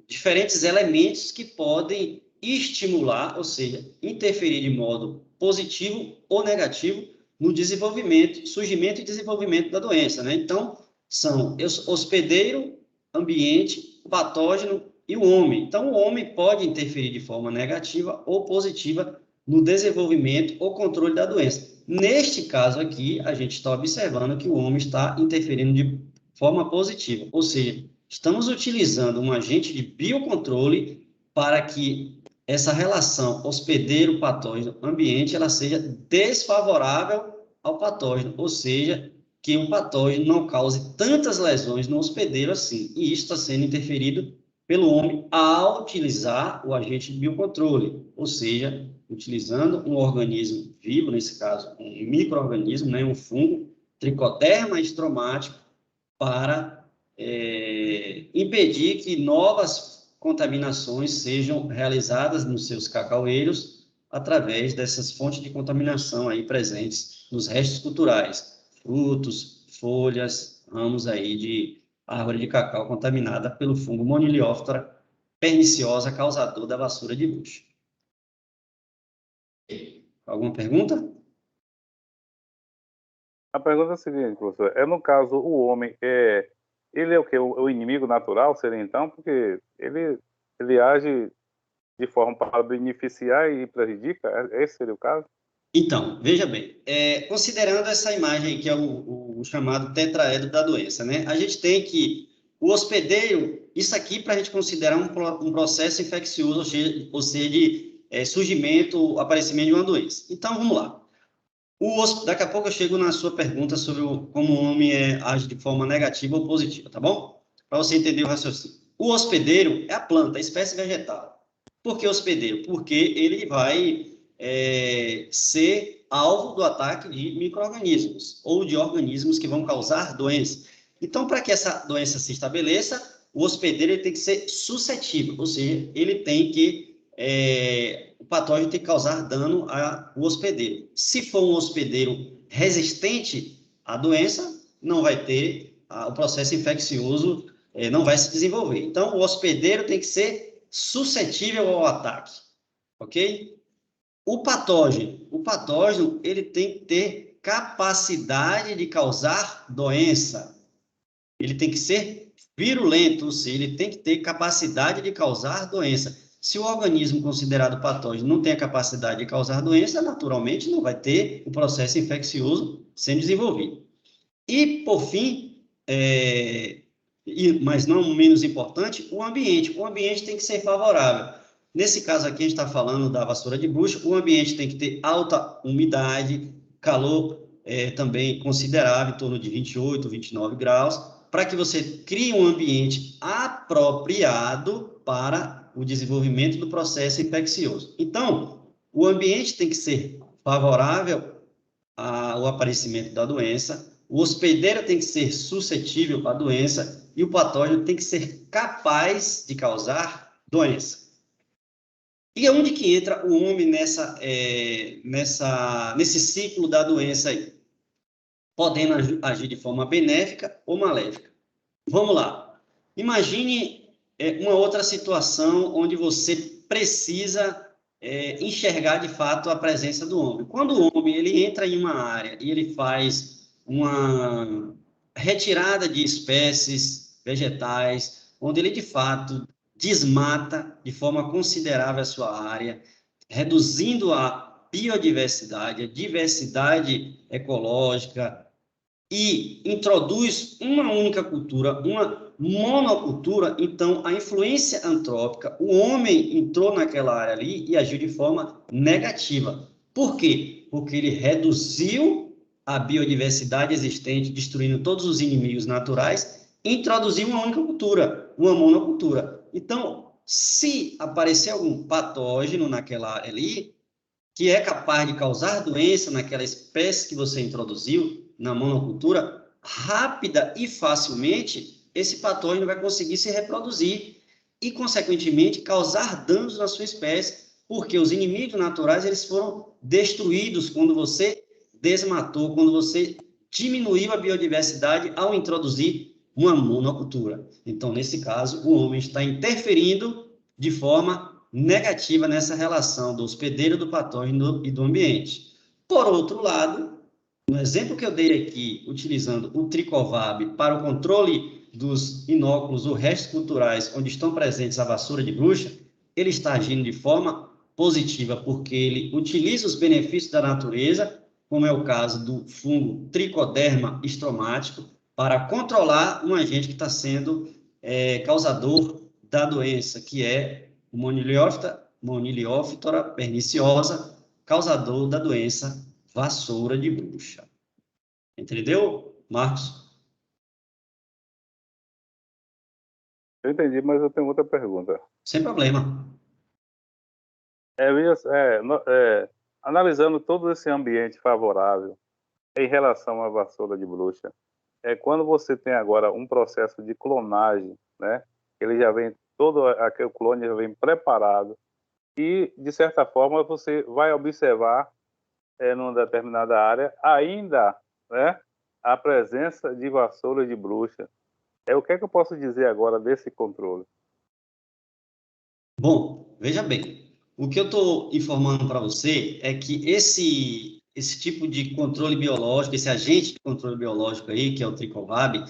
diferentes elementos que podem estimular, ou seja, interferir de modo positivo ou negativo no desenvolvimento, surgimento e desenvolvimento da doença, né? Então, são hospedeiro, ambiente, patógeno e o homem. Então, o homem pode interferir de forma negativa ou positiva no desenvolvimento ou controle da doença. Neste caso aqui, a gente está observando que o homem está interferindo de forma positiva, ou seja, estamos utilizando um agente de biocontrole para que essa relação hospedeiro-patógeno-ambiente ela seja desfavorável ao patógeno, ou seja, que o patógeno não cause tantas lesões no hospedeiro assim. E isso está sendo interferido pelo homem ao utilizar o agente de biocontrole, ou seja, utilizando um organismo vivo, nesse caso, um micro-organismo, né, um fungo, Trichoderma estromático, para impedir que novas contaminações sejam realizadas nos seus cacaueiros através dessas fontes de contaminação aí presentes nos restos culturais, frutos, folhas, ramos aí de árvore de cacau contaminada pelo fungo Monilióftora perniciosa, causador da vassoura de bucha. Alguma pergunta? A pergunta é a seguinte, professor. No caso, o homem, ele é o quê? O inimigo natural, seria então? Porque ele age de forma para beneficiar e prejudica? Esse seria o caso? Então, veja bem, considerando essa imagem que é o chamado tetraedro da doença, né? A gente tem que o hospedeiro, isso aqui para a gente considerar um processo infeccioso, ou seja, de surgimento, aparecimento de uma doença. Então, vamos lá. Daqui a pouco eu chego na sua pergunta sobre como o homem age de forma negativa ou positiva, tá bom? Para você entender o raciocínio. O hospedeiro é a planta, a espécie vegetal. Por que hospedeiro? Porque ele vai ser alvo do ataque de micro-organismos ou de organismos que vão causar doença. Então, para que essa doença se estabeleça, o hospedeiro ele tem que ser suscetível, ou seja, ele tem que o patógeno tem que causar dano ao hospedeiro. Se for um hospedeiro resistente à doença, não vai ter o processo infeccioso, não vai se desenvolver. Então, o hospedeiro tem que ser suscetível ao ataque, ok? O patógeno, ele tem que ter capacidade de causar doença. Ele tem que ser virulento, ou seja, ele tem que ter capacidade de causar doença. Se o organismo considerado patógeno não tem a capacidade de causar doença, naturalmente não vai ter o processo infeccioso sendo desenvolvido. E, por fim, mas não menos importante, o ambiente. O ambiente tem que ser favorável. Nesse caso aqui, a gente está falando da vassoura de bucha, o ambiente tem que ter alta umidade, calor também considerável, em torno de 28, 29 graus, para que você crie um ambiente apropriado para o desenvolvimento do processo infeccioso. Então, o ambiente tem que ser favorável ao aparecimento da doença, o hospedeiro tem que ser suscetível à doença e o patógeno tem que ser capaz de causar doença. E onde que entra o homem nesse ciclo da doença aí? Podendo agir de forma benéfica ou maléfica. Vamos lá. Imagine uma outra situação onde você precisa enxergar de fato a presença do homem. Quando o homem ele entra em uma área e ele faz uma retirada de espécies vegetais, onde ele de fato desmata de forma considerável a sua área, reduzindo a biodiversidade, a diversidade ecológica, e introduz uma única cultura, uma monocultura, então a influência antrópica, o homem entrou naquela área ali e agiu de forma negativa. Por quê? Porque ele reduziu a biodiversidade existente, destruindo todos os inimigos naturais, e introduziu uma única cultura, uma monocultura. Então, se aparecer algum patógeno naquela área ali, que é capaz de causar doença naquela espécie que você introduziu, na monocultura, rápida e facilmente, esse patógeno vai conseguir se reproduzir e, consequentemente, causar danos na sua espécie, porque os inimigos naturais eles foram destruídos quando você desmatou, quando você diminuiu a biodiversidade ao introduzir uma monocultura. Então, nesse caso, o homem está interferindo de forma negativa nessa relação do hospedeiro, do patógeno e do ambiente. Por outro lado, no exemplo que eu dei aqui, utilizando o Tricovab para o controle dos inóculos ou restos culturais onde estão presentes a vassoura de bruxa, ele está agindo de forma positiva, porque ele utiliza os benefícios da natureza, como é o caso do fungo Tricoderma stromático, para controlar um agente que está sendo causador da doença, que é o Moniliófitora perniciosa, causador da doença vassoura de bruxa. Entendeu, Marcos? Eu entendi, mas eu tenho outra pergunta. Sem problema. Analisando todo esse ambiente favorável em relação à vassoura de bruxa, quando você tem agora um processo de clonagem, né? Ele já vem, todo aquele clone já vem preparado e, de certa forma, você vai observar numa determinada área ainda, né, a presença de vassoura de bruxa. O que é que eu posso dizer agora desse controle? Bom, veja bem, o que eu estou informando para você é que esse tipo de controle biológico, esse agente de controle biológico aí, que é o Tricovab,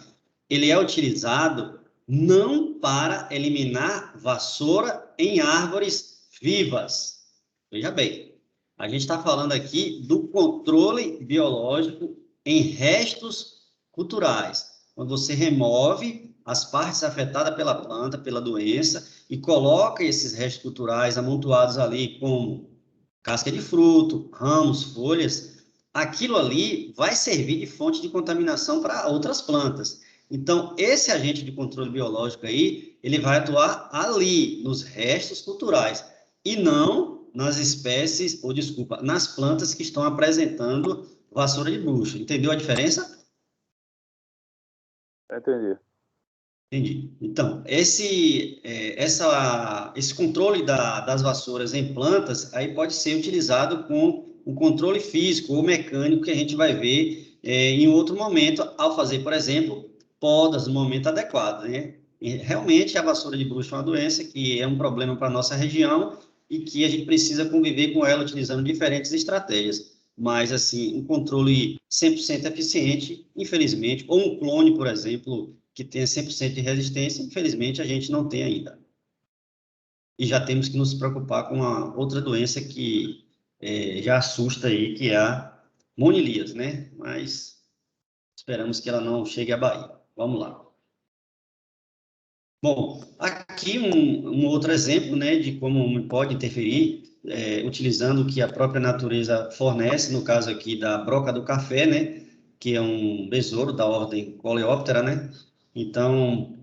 ele é utilizado não para eliminar vassoura em árvores vivas. Veja bem, a gente está falando aqui do controle biológico em restos culturais, quando você remove as partes afetadas pela planta, pela doença, e coloca esses restos culturais amontoados ali, como casca de fruto, ramos, folhas, aquilo ali vai servir de fonte de contaminação para outras plantas. Então, esse agente de controle biológico aí, ele vai atuar ali, nos restos culturais, e não nas espécies, ou desculpa, nas plantas que estão apresentando vassoura de bruxa. Entendeu a diferença? Entendi. Entendi. Então, esse controle das vassouras em plantas, aí pode ser utilizado com um controle físico ou mecânico que a gente vai ver em outro momento, ao fazer, por exemplo, podas no momento adequado, né? E, realmente, a vassoura de bruxa é uma doença que é um problema para a nossa região e que a gente precisa conviver com ela utilizando diferentes estratégias. Mas, assim, um controle 100% eficiente, infelizmente, ou um clone, por exemplo, que tenha 100% de resistência, infelizmente, a gente não tem ainda. E já temos que nos preocupar com uma outra doença que já assusta aí, que é a monilias, né? Mas esperamos que ela não chegue à Bahia. Vamos lá. Bom, aqui um outro exemplo, né, de como pode interferir, utilizando o que a própria natureza fornece, no caso aqui da broca do café, né, que é um besouro da ordem Coleóptera, né? Então,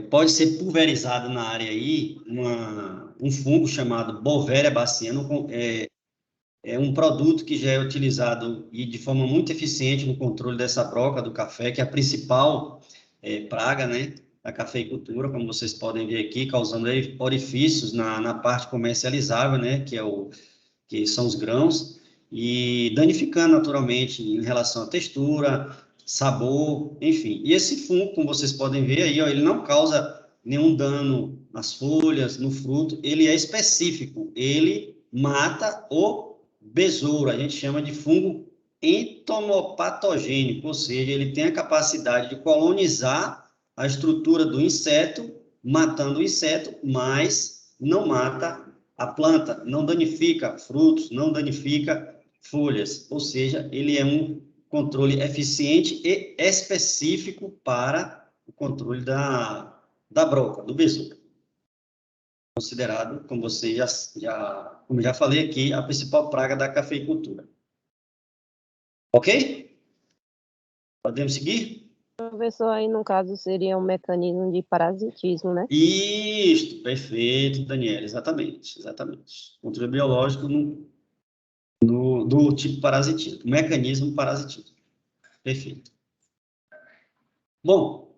pode ser pulverizado na área aí um fungo chamado Bovéria baciano, é um produto que já é utilizado e de forma muito eficiente no controle dessa broca do café, que é a principal praga, né, da cafeicultura, como vocês podem ver aqui, causando orifícios na parte comercializável, né, que são os grãos, e danificando naturalmente em relação à textura, sabor, enfim. E esse fungo, como vocês podem ver aí, ó, ele não causa nenhum dano nas folhas, no fruto, ele é específico, ele mata o besouro, a gente chama de fungo entomopatogênico, ou seja, ele tem a capacidade de colonizar a estrutura do inseto, matando o inseto, mas não mata a planta, não danifica frutos, não danifica folhas, ou seja, ele é um controle eficiente e específico para o controle da broca, do besouro. Considerado, como você como já falei aqui, a principal praga da cafeicultura. Ok? Podemos seguir? Professor, aí no caso seria um mecanismo de parasitismo, né? Isso, perfeito, Daniela, exatamente. Controle biológico do tipo parasitismo, mecanismo parasitismo. Perfeito. Bom,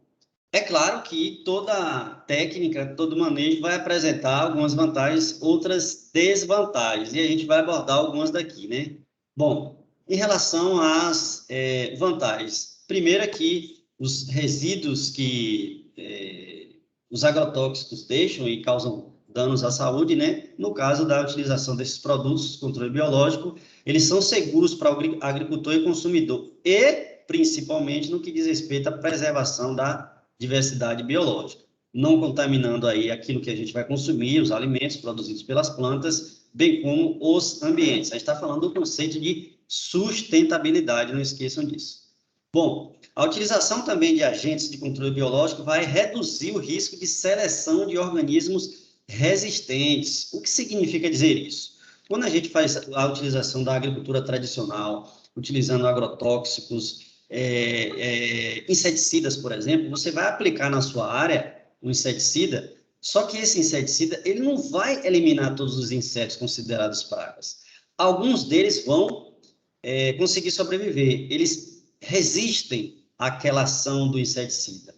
é claro que toda técnica, todo manejo vai apresentar algumas vantagens, outras desvantagens, e a gente vai abordar algumas daqui, né? Bom, em relação às vantagens, primeiro aqui, os resíduos que os agrotóxicos deixam e causam danos à saúde, né? No caso da utilização desses produtos, controle biológico, eles são seguros para o agricultor e consumidor, e principalmente no que diz respeito à preservação da diversidade biológica, não contaminando aí aquilo que a gente vai consumir, os alimentos produzidos pelas plantas, bem como os ambientes. A gente está falando do conceito de sustentabilidade, não esqueçam disso. Bom, a utilização também de agentes de controle biológico vai reduzir o risco de seleção de organismos resistentes. O que significa dizer isso? Quando a gente faz a utilização da agricultura tradicional, utilizando agrotóxicos, inseticidas, por exemplo, você vai aplicar na sua área um inseticida, só que esse inseticida ele não vai eliminar todos os insetos considerados pragas. Alguns deles vão conseguir sobreviver, eles resistem àquela ação do inseticida.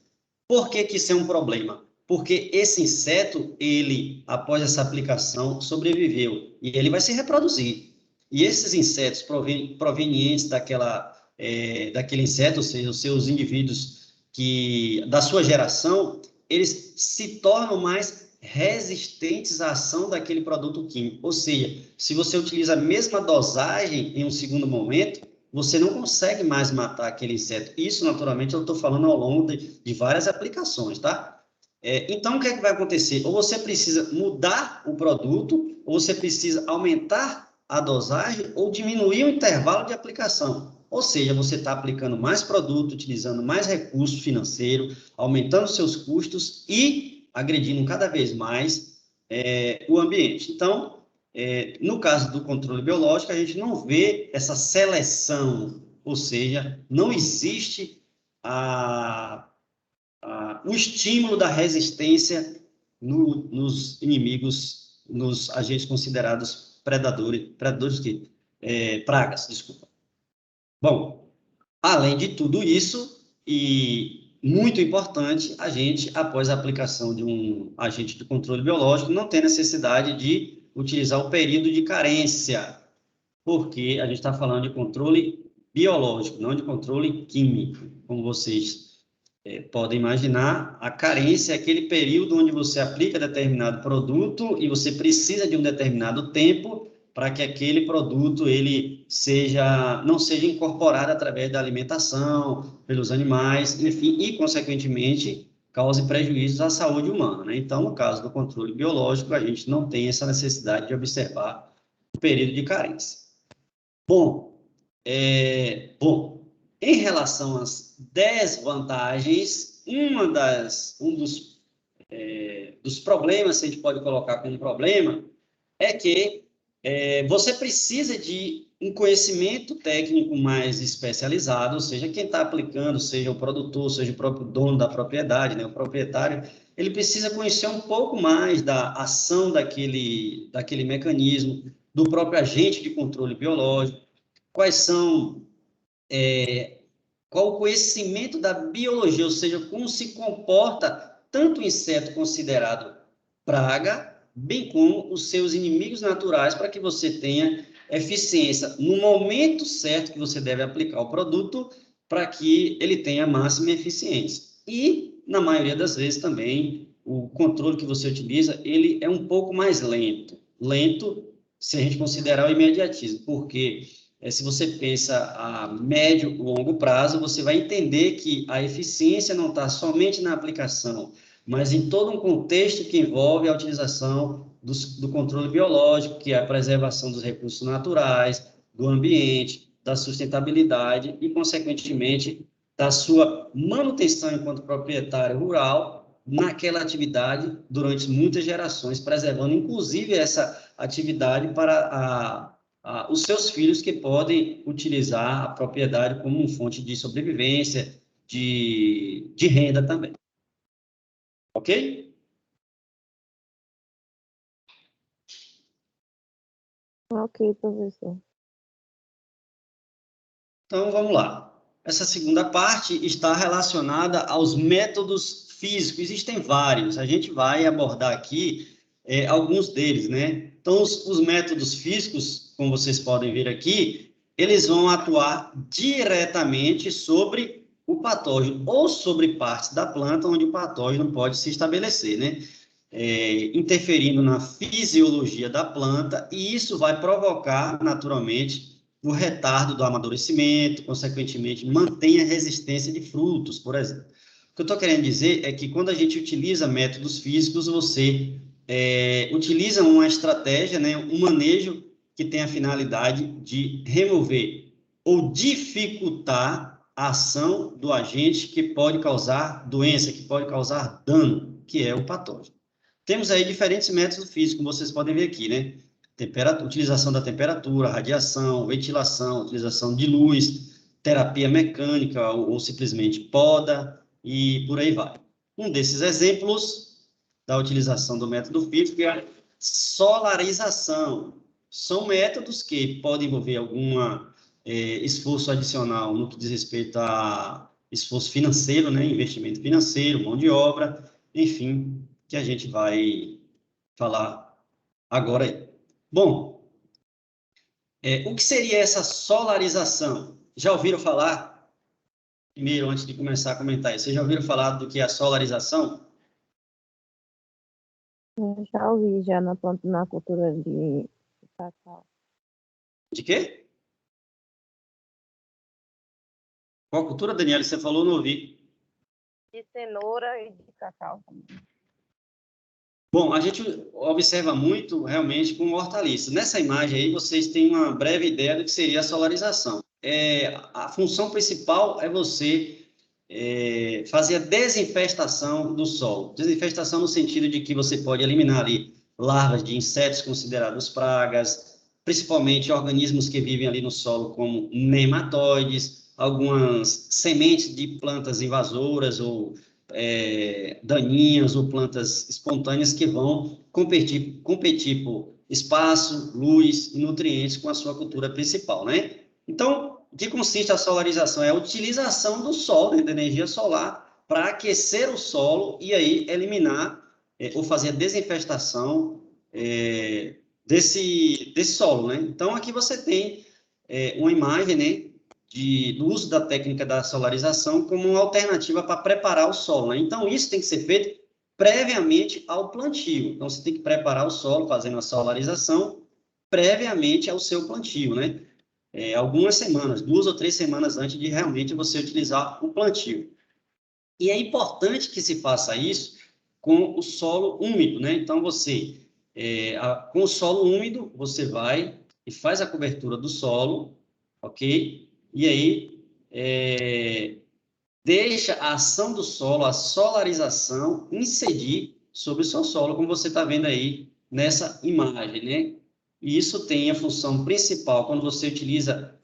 Por que isso é um problema? Porque esse inseto, ele, após essa aplicação, sobreviveu e ele vai se reproduzir. E esses insetos provenientes daquele inseto, ou seja, os seus indivíduos da sua geração, eles se tornam mais resistentes à ação daquele produto químico. Ou seja, se você utiliza a mesma dosagem em um segundo momento, você não consegue mais matar aquele inseto. Isso, naturalmente, eu estou falando ao longo de várias aplicações, tá? Então, o que é que vai acontecer? Ou você precisa mudar o produto, ou você precisa aumentar a dosagem, ou diminuir o intervalo de aplicação. Ou seja, você está aplicando mais produto, utilizando mais recurso financeiro, aumentando seus custos e agredindo cada vez mais o ambiente. Então, no caso do controle biológico, a gente não vê essa seleção, ou seja, não existe o estímulo da resistência nos inimigos, nos agentes considerados predadores de pragas, desculpa. Bom, além de tudo isso, e muito importante, a gente, após a aplicação de um agente de controle biológico, não tem necessidade de utilizar o período de carência, porque a gente está falando de controle biológico, não de controle químico. Como vocês podem imaginar, a carência é aquele período onde você aplica determinado produto e você precisa de um determinado tempo para que aquele produto ele não seja incorporado através da alimentação, pelos animais, enfim, e, consequentemente, cause prejuízos à saúde humana, né? Então, no caso do controle biológico, a gente não tem essa necessidade de observar o período de carência. Bom, em relação às desvantagens, um dos problemas, que a gente pode colocar como problema, é que você precisa de um conhecimento técnico mais especializado, ou seja, quem está aplicando, seja o produtor, seja o próprio dono da propriedade, né, o proprietário, ele precisa conhecer um pouco mais da ação daquele mecanismo, do próprio agente de controle biológico, qual o conhecimento da biologia, ou seja, como se comporta tanto o inseto considerado praga, bem como os seus inimigos naturais, para que você tenha eficiência no momento certo que você deve aplicar o produto, para que ele tenha a máxima eficiência. E, na maioria das vezes, também, o controle que você utiliza, ele é um pouco mais lento. Lento, se a gente considerar o imediatismo, porque se você pensa a médio e longo prazo, você vai entender que a eficiência não está somente na aplicação, mas em todo um contexto que envolve a utilização do controle biológico, que é a preservação dos recursos naturais, do ambiente, da sustentabilidade e, consequentemente, da sua manutenção enquanto proprietário rural naquela atividade durante muitas gerações, preservando, inclusive, essa atividade para os seus filhos, que podem utilizar a propriedade como uma fonte de sobrevivência, de renda também. Ok? Ok, professor. Então, vamos lá. Essa segunda parte está relacionada aos métodos físicos. Existem vários. A gente vai abordar aqui alguns deles, né? Então, os métodos físicos, como vocês podem ver aqui, eles vão atuar diretamente sobre o patógeno ou sobre partes da planta onde o patógeno pode se estabelecer, né? Interferindo na fisiologia da planta, e isso vai provocar, naturalmente, o retardo do amadurecimento, consequentemente, mantém a resistência de frutos, por exemplo. O que eu estou querendo dizer é que, quando a gente utiliza métodos físicos, você utiliza uma estratégia, né, um manejo que tem a finalidade de remover ou dificultar a ação do agente que pode causar doença, que pode causar dano, que é o patógeno. Temos aí diferentes métodos físicos, como vocês podem ver aqui, né? Utilização da temperatura, radiação, ventilação, utilização de luz, terapia mecânica ou simplesmente poda, e por aí vai. Um desses exemplos da utilização do método físico é a solarização. São métodos que podem envolver algum esforço adicional no que diz respeito a esforço financeiro, né? Investimento financeiro, mão de obra, enfim, que a gente vai falar agora aí. Bom, o que seria essa solarização? Já ouviram falar? Primeiro, antes de começar a comentar isso, vocês já ouviram falar do que é a solarização? Eu já ouvi já na cultura de cacau. De quê? Qual cultura, Daniela? Você falou, não ouvi. De cenoura e de cacau também. Bom, a gente observa muito, realmente, com hortaliças. Nessa imagem aí, vocês têm uma breve ideia do que seria a solarização. A função principal é você fazer a desinfestação do solo. Desinfestação no sentido de que você pode eliminar ali larvas de insetos considerados pragas, principalmente organismos que vivem ali no solo, como nematóides, algumas sementes de plantas invasoras ou daninhas ou plantas espontâneas que vão competir por espaço, luz e nutrientes com a sua cultura principal, né? Então, o que consiste a solarização? É a utilização do sol, da energia solar, para aquecer o solo e aí eliminar ou fazer a desinfestação desse solo, né? Então, aqui você tem uma imagem, né, do uso da técnica da solarização como uma alternativa para preparar o solo, né? Então, isso tem que ser feito previamente ao plantio. Então, você tem que preparar o solo fazendo a solarização previamente ao seu plantio, né? Algumas semanas, 2 ou 3 semanas antes de realmente você utilizar o plantio. E é importante que se faça isso com o solo úmido, né? Então, você, com o solo úmido, você vai e faz a cobertura do solo, ok? E aí, deixa a ação do solo, a solarização, incidir sobre o seu solo, como você está vendo aí nessa imagem, né? E isso tem a função principal, quando você utiliza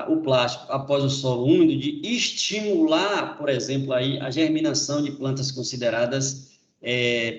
o plástico após o solo úmido, de estimular, por exemplo, aí, a germinação de plantas consideradas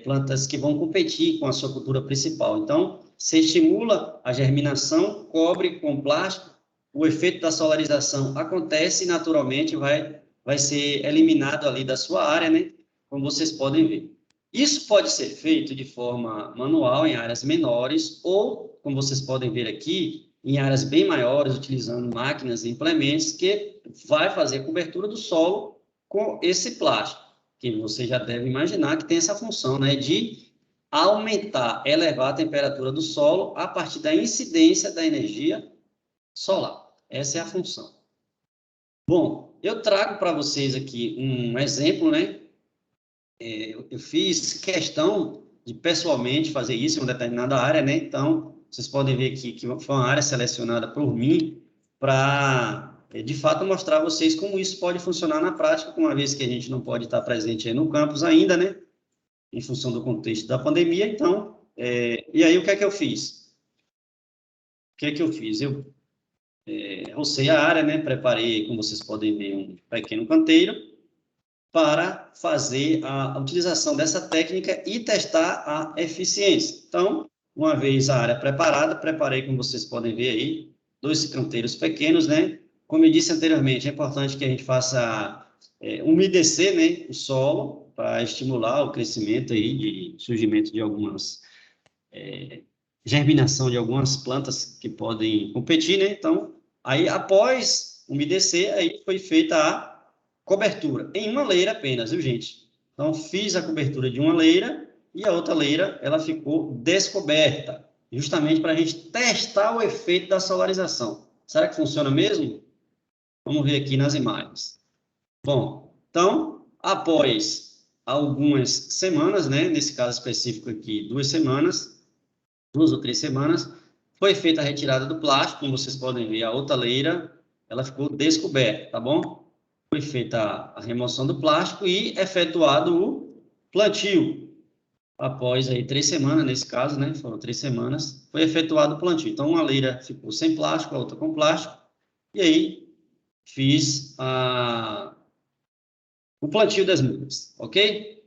plantas que vão competir com a sua cultura principal. Então, Você estimula a germinação, cobre com plástico, o efeito da solarização acontece e naturalmente vai ser eliminado ali da sua área, né? Como vocês podem ver. Isso pode ser feito de forma manual em áreas menores ou, como vocês podem ver aqui, em áreas bem maiores, utilizando máquinas e implementos que vai fazer a cobertura do solo com esse plástico, que você já deve imaginar que tem essa função, né, de aumentar, elevar a temperatura do solo a partir da incidência da energia solar. Essa é a função. Bom, eu trago para vocês aqui um exemplo, né? Eu fiz questão de pessoalmente fazer isso em uma determinada área, né? Então, vocês podem ver aqui que foi uma área selecionada por mim para, de fato, mostrar a vocês como isso pode funcionar na prática, uma vez que a gente não pode estar presente aí no campus ainda, né? Em função do contexto da pandemia. Então, e aí o que é que eu fiz? O que é que eu fiz? Eu rocei a área, né? Preparei, como vocês podem ver, um pequeno canteiro para fazer a utilização dessa técnica e testar a eficiência. Então, uma vez a área preparada, preparei, como vocês podem ver aí, 2 canteiros pequenos, né? Como eu disse anteriormente, é importante que a gente faça umedecer, né, o solo para estimular o crescimento aí de surgimento de algumas germinação de algumas plantas que podem competir, né? Então, aí após umedecer, aí foi feita a cobertura, em uma leira apenas, viu, gente? Então, fiz a cobertura de uma leira e a outra leira, ela ficou descoberta, justamente para a gente testar o efeito da solarização. Será que funciona mesmo? Vamos ver aqui nas imagens. Bom, então, após algumas semanas, né, nesse caso específico aqui, 2 semanas, 2 ou 3 semanas, foi feita a retirada do plástico, como vocês podem ver, a outra leira, ela ficou descoberta, tá bom? Foi feita a remoção do plástico e efetuado o plantio. Após aí 3 semanas, nesse caso, né, foram 3 semanas, foi efetuado o plantio. Então, uma leira ficou sem plástico, a outra com plástico, e aí fiz o plantio das mudas, ok?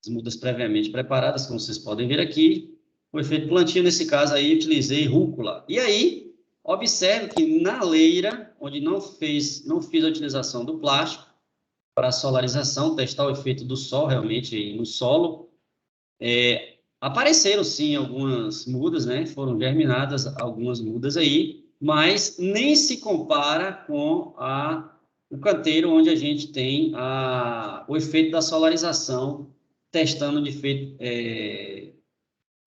As mudas previamente preparadas, como vocês podem ver aqui, foi feito plantio, nesse caso aí, utilizei rúcula. E aí, observe que na leira, onde não fiz a utilização do plástico para a solarização, testar o efeito do sol realmente no solo, apareceram sim algumas mudas, né? Foram germinadas algumas mudas aí, mas nem se compara com o canteiro onde a gente tem o efeito da solarização, testando de efeito,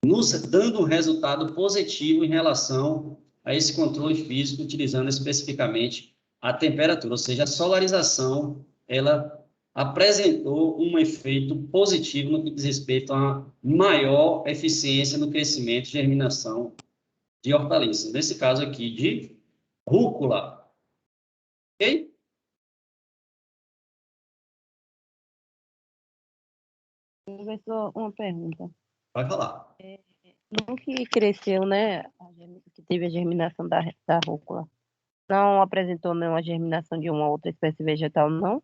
nos dando um resultado positivo em relação a esse controle físico, utilizando especificamente a temperatura, ou seja, a solarização, ela apresentou um efeito positivo no que diz respeito a maior eficiência no crescimento e germinação de hortaliças. Nesse caso aqui, de rúcula. Ok? Professor, uma pergunta. Vai falar. No que cresceu, né, que teve a germinação da rúcula, não apresentou nenhuma germinação de uma outra espécie vegetal, não?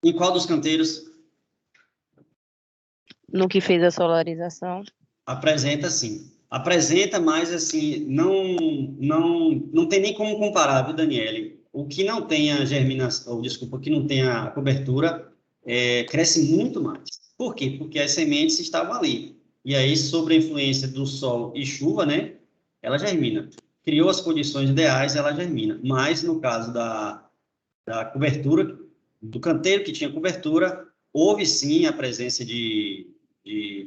Em qual dos canteiros? No que fez a solarização? Apresenta sim. Apresenta, mas assim, não tem nem como comparar, viu, Daniele? O que não tem a germinação, ou, desculpa, o que não tem a cobertura, cresce muito mais. Por quê? Porque as sementes estavam ali. E aí, sob a influência do sol e chuva, né, ela germina. Criou as condições ideais, ela germina. Mas, no caso da cobertura, do canteiro que tinha cobertura, houve sim a presença de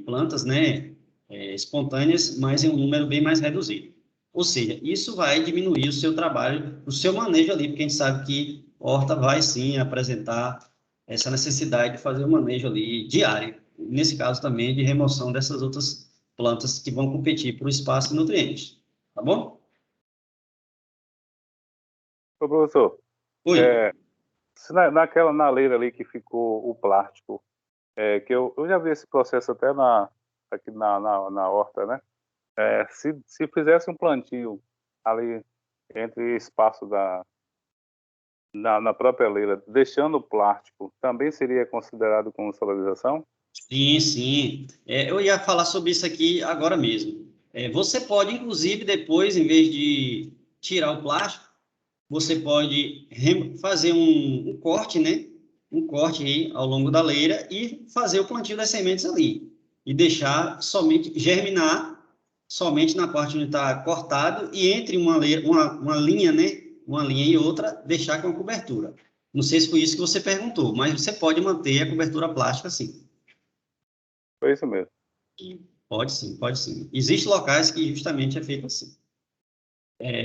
plantas, né, espontâneas, mas em um número bem mais reduzido. Ou seja, isso vai diminuir o seu trabalho, o seu manejo ali, porque a gente sabe que horta vai sim apresentar essa necessidade de fazer o manejo ali diário. Nesse caso também de remoção dessas outras plantas que vão competir por espaço e nutrientes. Tá bom? Ô, professor, Oi. se na leira ali que ficou o plástico, que eu já vi esse processo até aqui na horta, né? Se fizesse um plantio ali entre espaço na própria leira, deixando o plástico, também seria considerado como solarização? Sim, sim. Eu ia falar sobre isso aqui agora mesmo. Você pode, inclusive, depois, em vez de tirar o plástico, você pode fazer um corte, né? Um corte aí ao longo da leira e fazer o plantio das sementes ali. E deixar somente germinar somente na parte onde está cortado e entre uma linha, né? Uma linha e outra, deixar com a cobertura. Não sei se foi isso que você perguntou, mas você pode manter a cobertura plástica, sim. Foi isso mesmo. Pode sim, pode sim. Existem locais que justamente é feito assim.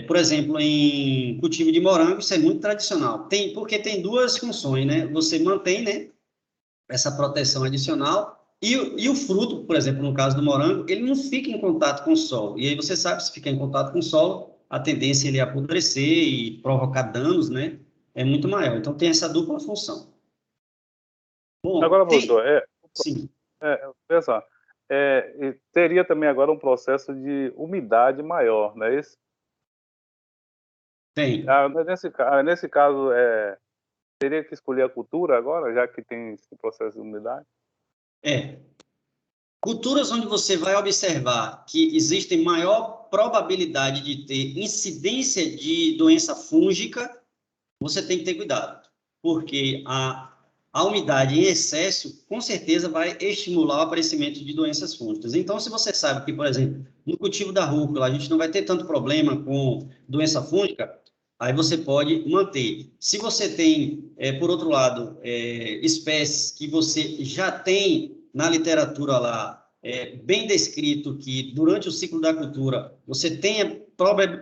Por exemplo, em cultivo de morango, isso é muito tradicional. Porque tem duas funções, né? Você mantém, né, essa proteção adicional e o fruto, por exemplo, no caso do morango, ele não fica em contato com o solo. E aí você sabe, se fica em contato com o solo, a tendência é ele apodrecer e provocar danos, né? É muito maior. Então tem essa dupla função. Bom, Agora, professor, sim. Olha só, e teria também agora um processo de umidade maior, não é isso? Tem. Nesse caso, teria que escolher a cultura agora, já que tem esse processo de umidade? Culturas onde você vai observar que existe maior probabilidade de ter incidência de doença fúngica, você tem que ter cuidado, porque a umidade em excesso, com certeza, vai estimular o aparecimento de doenças fúngicas. Então, se você sabe que, por exemplo, no cultivo da rúcula, a gente não vai ter tanto problema com doença fúngica, aí você pode manter. Se você tem, por outro lado, espécies que você já tem na literatura lá, bem descrito que durante o ciclo da cultura você tenha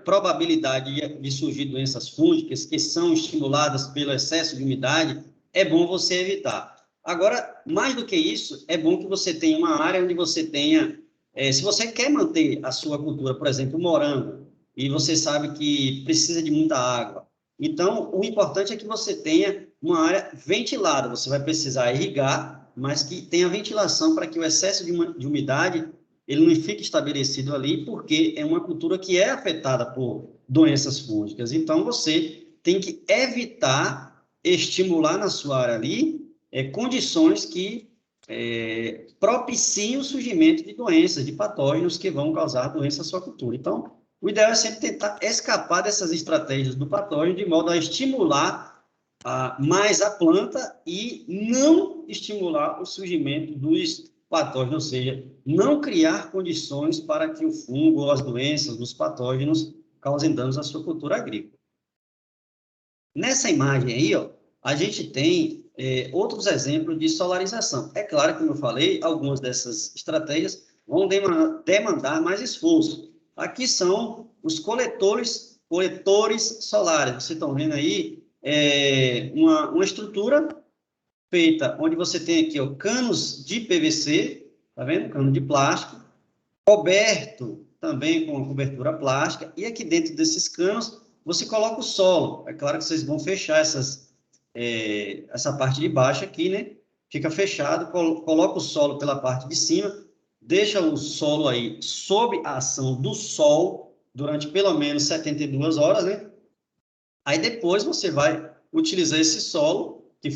probabilidade de surgir doenças fúngicas que são estimuladas pelo excesso de umidade, é bom você evitar. Agora, mais do que isso, é bom que você tenha uma área onde você tenha, se você quer manter a sua cultura, por exemplo, o morango, e você sabe que precisa de muita água, então o importante é que você tenha uma área ventilada, você vai precisar irrigar, mas que tenha ventilação para que o excesso de umidade ele não fica estabelecido ali, porque é uma cultura que é afetada por doenças fúngicas. Então, você tem que evitar estimular na sua área ali condições que propiciem o surgimento de doenças, de patógenos que vão causar doença à sua cultura. Então, o ideal é sempre tentar escapar dessas estratégias do patógeno de modo a estimular mais a planta e não estimular o surgimento dos patógenos, ou seja, não criar condições para que o fungo ou as doenças dos patógenos causem danos à sua cultura agrícola. Nessa imagem aí, ó, a gente tem outros exemplos de solarização. É claro, como eu falei, algumas dessas estratégias vão demandar mais esforço. Aqui são os coletores solares. Vocês estão vendo aí uma estrutura feita onde você tem aqui ó, canos de PVC, tá vendo? Cano de plástico, coberto também com uma cobertura plástica, e aqui dentro desses canos você coloca o solo. É claro que vocês vão fechar essa parte de baixo aqui, né? Fica fechado, coloca o solo pela parte de cima, deixa o solo aí sob a ação do sol durante pelo menos 72 horas, né? Aí depois você vai utilizar esse solo que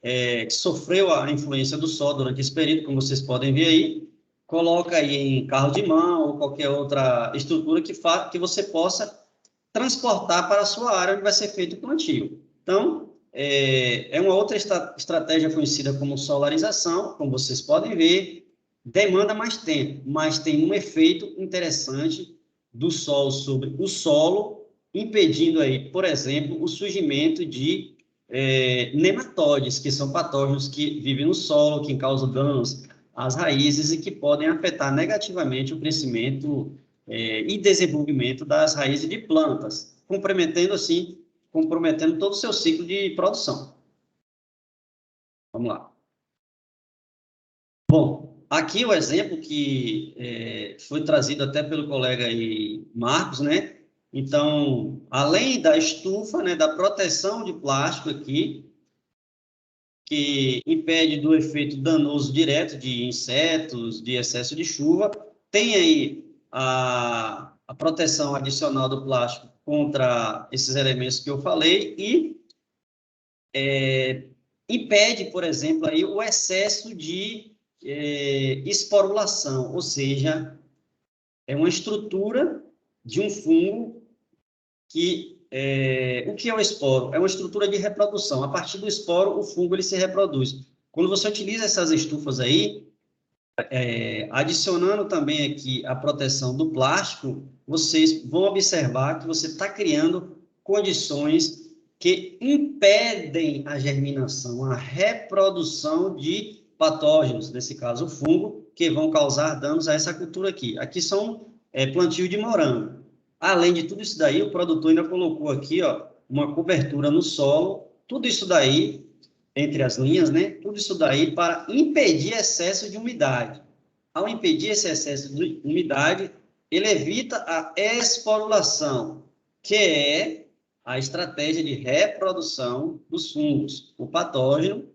que sofreu a influência do sol durante esse período, como vocês podem ver aí, coloca aí em carro de mão ou qualquer outra estrutura que você possa transportar para a sua área onde vai ser feito o plantio. Então, é uma outra estratégia conhecida como solarização, como vocês podem ver, demanda mais tempo, mas tem um efeito interessante do sol sobre o solo, impedindo aí, por exemplo, o surgimento de nematóides, que são patógenos que vivem no solo, que causam danos às raízes e que podem afetar negativamente o crescimento e desenvolvimento das raízes de plantas, comprometendo todo o seu ciclo de produção. Vamos lá. Bom, aqui o exemplo que foi trazido até pelo colega aí, Marcos, né? Então, além da estufa, né, da proteção de plástico aqui, que impede do efeito danoso direto de insetos, de excesso de chuva, tem aí a proteção adicional do plástico contra esses elementos que eu falei e impede, por exemplo, aí o excesso de esporulação, ou seja, é uma estrutura de um fungo que... o que é o esporo? É uma estrutura de reprodução. A partir do esporo, o fungo ele se reproduz. Quando você utiliza essas estufas aí, adicionando também aqui a proteção do plástico, vocês vão observar que você está criando condições que impedem a germinação, a reprodução de patógenos, nesse caso o fungo, que vão causar danos a essa cultura aqui. Aqui são plantio de morango. Além de tudo isso daí, o produtor ainda colocou aqui, ó, uma cobertura no solo, tudo isso daí, entre as linhas, né? Tudo isso daí para impedir excesso de umidade. Ao impedir esse excesso de umidade, ele evita a esporulação, que é a estratégia de reprodução dos fungos, o patógeno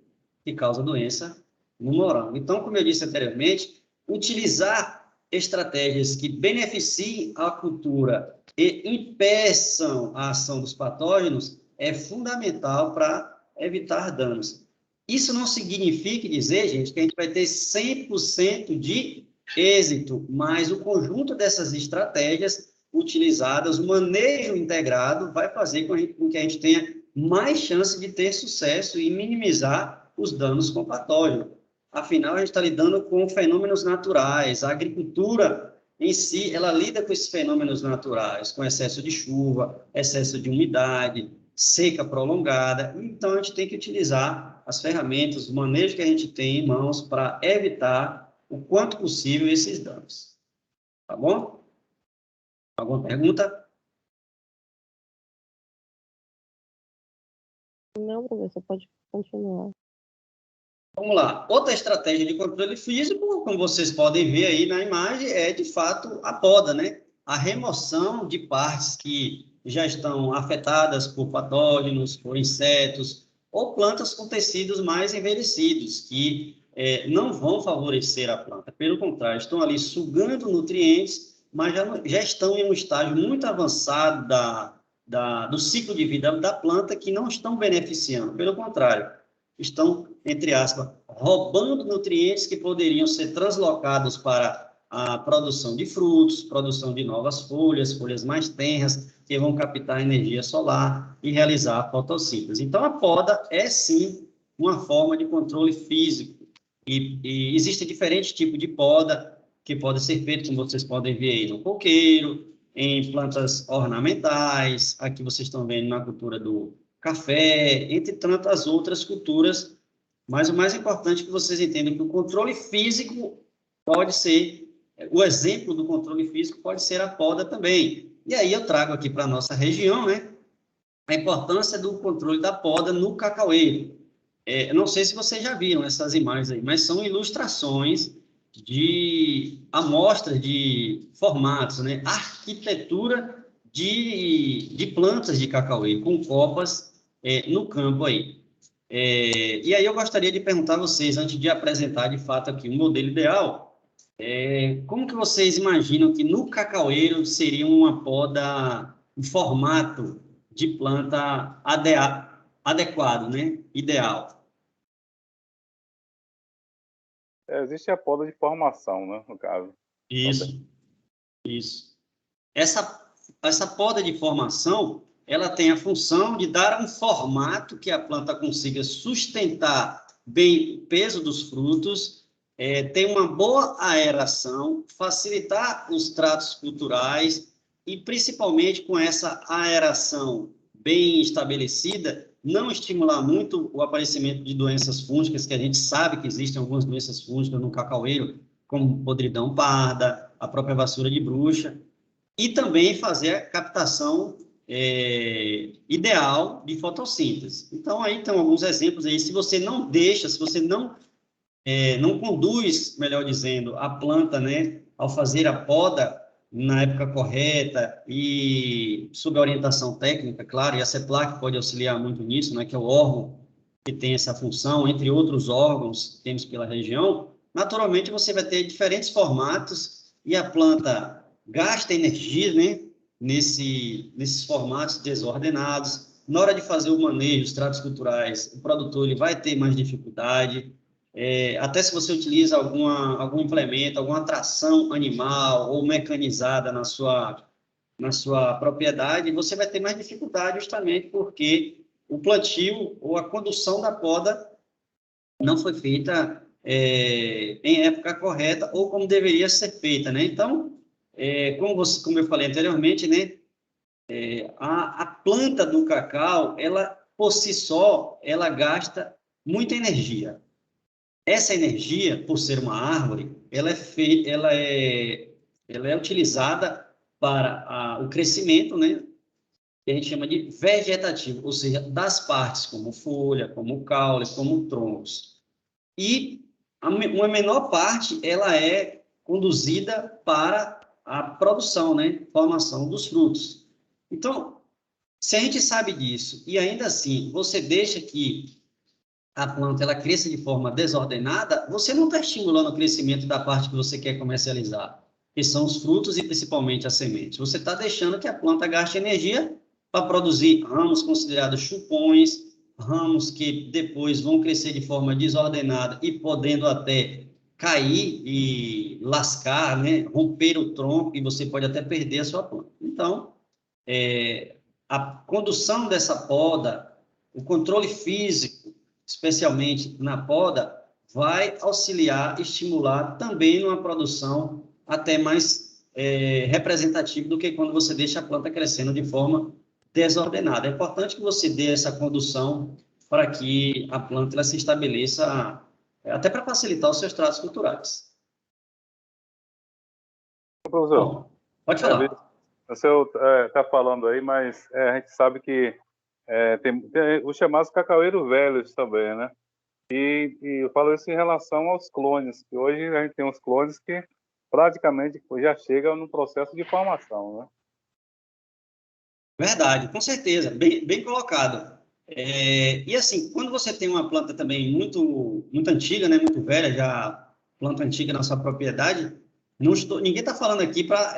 que causa doença no morango. Então, como eu disse anteriormente, utilizar estratégias que beneficiem a cultura e impeçam a ação dos patógenos é fundamental para evitar danos. Isso não significa dizer, gente, que a gente vai ter 100% de êxito, mas o conjunto dessas estratégias utilizadas, o manejo integrado, vai fazer com que a gente tenha mais chance de ter sucesso e minimizar os danos com patógeno. Afinal, a gente está lidando com fenômenos naturais. A agricultura em si, ela lida com esses fenômenos naturais, com excesso de chuva, excesso de umidade, seca prolongada. Então, a gente tem que utilizar as ferramentas, o manejo que a gente tem em mãos para evitar o quanto possível esses danos. Tá bom? Alguma pergunta? Não, professor, pode continuar. Vamos lá. Outra estratégia de controle físico, como vocês podem ver aí na imagem, é, de fato, a poda, né? A remoção de partes que já estão afetadas por patógenos, por insetos, ou plantas com tecidos mais envelhecidos, que não vão favorecer a planta. Pelo contrário, estão ali sugando nutrientes, mas já estão em um estágio muito avançado do ciclo de vida da planta, que não estão beneficiando. Pelo contrário, estão, entre aspas, roubando nutrientes que poderiam ser translocados para a produção de frutos, produção de novas folhas, folhas mais tenras, que vão captar energia solar e realizar a fotossíntese. Então, a poda é, sim, uma forma de controle físico. E existem diferentes tipos de poda que podem ser feitos, como vocês podem ver aí, no coqueiro, em plantas ornamentais, aqui vocês estão vendo na cultura do café, entre tantas outras culturas, mas o mais importante é que vocês entendam que o controle físico pode ser, o exemplo do controle físico pode ser a poda também. E aí eu trago aqui para a nossa região, né, a importância do controle da poda no cacaueiro. Não sei se vocês já viram essas imagens aí, mas são ilustrações de amostras de formatos, né, arquitetura de plantas de cacaueiro, com copas no campo aí. E aí eu gostaria de perguntar a vocês, antes de apresentar de fato aqui um modelo ideal, como que vocês imaginam que no cacaueiro seria uma poda, um formato de planta adequado, né? Ideal? Existe a poda de formação, né, no caso. Isso. Essa poda de formação, ela tem a função de dar um formato que a planta consiga sustentar bem o peso dos frutos, ter uma boa aeração, facilitar os tratos culturais e, principalmente, com essa aeração bem estabelecida, não estimular muito o aparecimento de doenças fúngicas, que a gente sabe que existem algumas doenças fúngicas no cacaueiro, como podridão parda, a própria vassoura de bruxa, e também fazer a captação ideal de fotossíntese. Então, aí estão alguns exemplos aí. Se você não deixa, se você não conduz, melhor dizendo, a planta, né, ao fazer a poda na época correta e sob a orientação técnica, claro, e a CEPLAC pode auxiliar muito nisso, né, que é o órgão que tem essa função, entre outros órgãos que temos pela região, naturalmente você vai ter diferentes formatos e a planta gasta energia, né, nesses formatos desordenados. Na hora de fazer o manejo, os tratos culturais, o produtor ele vai ter mais dificuldade. até se você utiliza algum implemento, alguma tração animal ou mecanizada na sua propriedade, você vai ter mais dificuldade justamente porque o plantio ou a condução da poda não foi feita em época correta ou como deveria ser feita, né? Então, como eu falei anteriormente, né? A planta do cacau, ela por si só, ela gasta muita energia. Essa energia, por ser uma árvore, ela é utilizada para o crescimento, né? Que a gente chama de vegetativo, ou seja, das partes, como folha, como caule, como troncos. E uma menor parte, ela é conduzida para a produção, né? Formação dos frutos. Então, se a gente sabe disso e ainda assim você deixa que a planta ela cresça de forma desordenada, você não está estimulando o crescimento da parte que você quer comercializar, que são os frutos e principalmente as sementes. Você está deixando que a planta gaste energia para produzir ramos considerados chupões, ramos que depois vão crescer de forma desordenada e podendo até cair e lascar, né? Romper o tronco, e você pode até perder a sua planta. Então, a condução dessa poda, o controle físico, especialmente na poda, vai auxiliar, estimular também numa produção até mais representativa do que quando você deixa a planta crescendo de forma desordenada. É importante que você dê essa condução para que a planta ela se estabeleça, até para facilitar os seus tratos culturais. Professor, Bom, pode falar. O senhor está falando aí, mas a gente sabe que tem os chamados cacaueiros velhos também, né? E eu falo isso em relação aos clones, que hoje a gente tem uns clones que praticamente já chegam no processo de formação, né? Verdade, com certeza, bem colocado. E assim, quando você tem uma planta também muito antiga, né, muito velha, já planta antiga na sua propriedade, ninguém está falando aqui para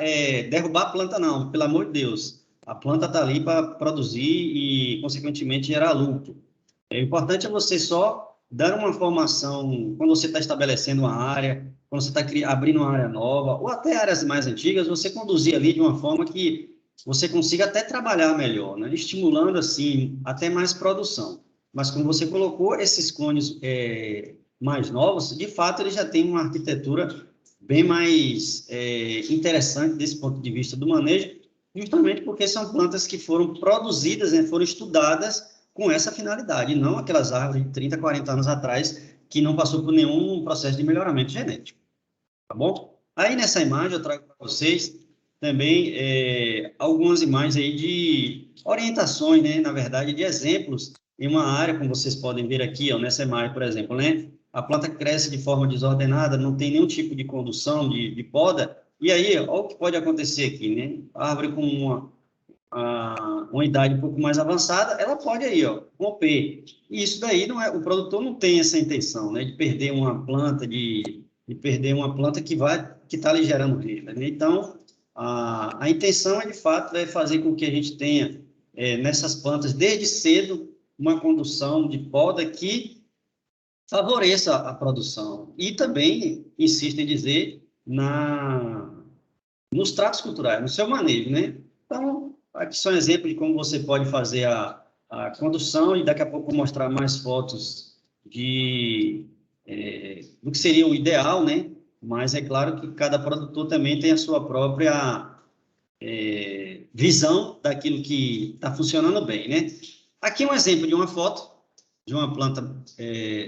derrubar a planta, não, pelo amor de Deus. A planta está ali para produzir e, consequentemente, gerar lucro. O importante é você só dar uma formação, quando você está estabelecendo uma área, quando você está abrindo uma área nova, ou até áreas mais antigas, você conduzir ali de uma forma que você consiga até trabalhar melhor, né? Estimulando, assim, até mais produção. Mas, como você colocou, esses clones mais novos, de fato, eles já têm uma arquitetura bem mais interessante desse ponto de vista do manejo, justamente porque são plantas que foram produzidas, né, foram estudadas com essa finalidade, e não aquelas árvores de 30, 40 anos atrás que não passou por nenhum processo de melhoramento genético. Tá bom? Aí, nessa imagem, eu trago para vocês também algumas imagens aí de orientações, né? Na verdade, de exemplos em uma área, como vocês podem ver aqui, ó, nessa imagem, por exemplo, né? A planta cresce de forma desordenada, não tem nenhum tipo de condução, de poda, e aí, olha o que pode acontecer aqui, né? A árvore com uma idade um pouco mais avançada, ela pode aí, ó, romper. E isso daí não é, o produtor não tem essa intenção, né? De perder uma planta, de perder uma planta que está lhe gerando renda, né? Então, a intenção de fato é fazer com que a gente tenha nessas plantas desde cedo uma condução de poda que favoreça a produção e também, insisto em dizer, nos tratos culturais, no seu manejo, né? Então, aqui são exemplos de como você pode fazer a condução, e daqui a pouco vou mostrar mais fotos do que seria o ideal, né? Mas é claro que cada produtor também tem a sua própria visão daquilo que está funcionando bem, né? Aqui um exemplo de uma foto de uma planta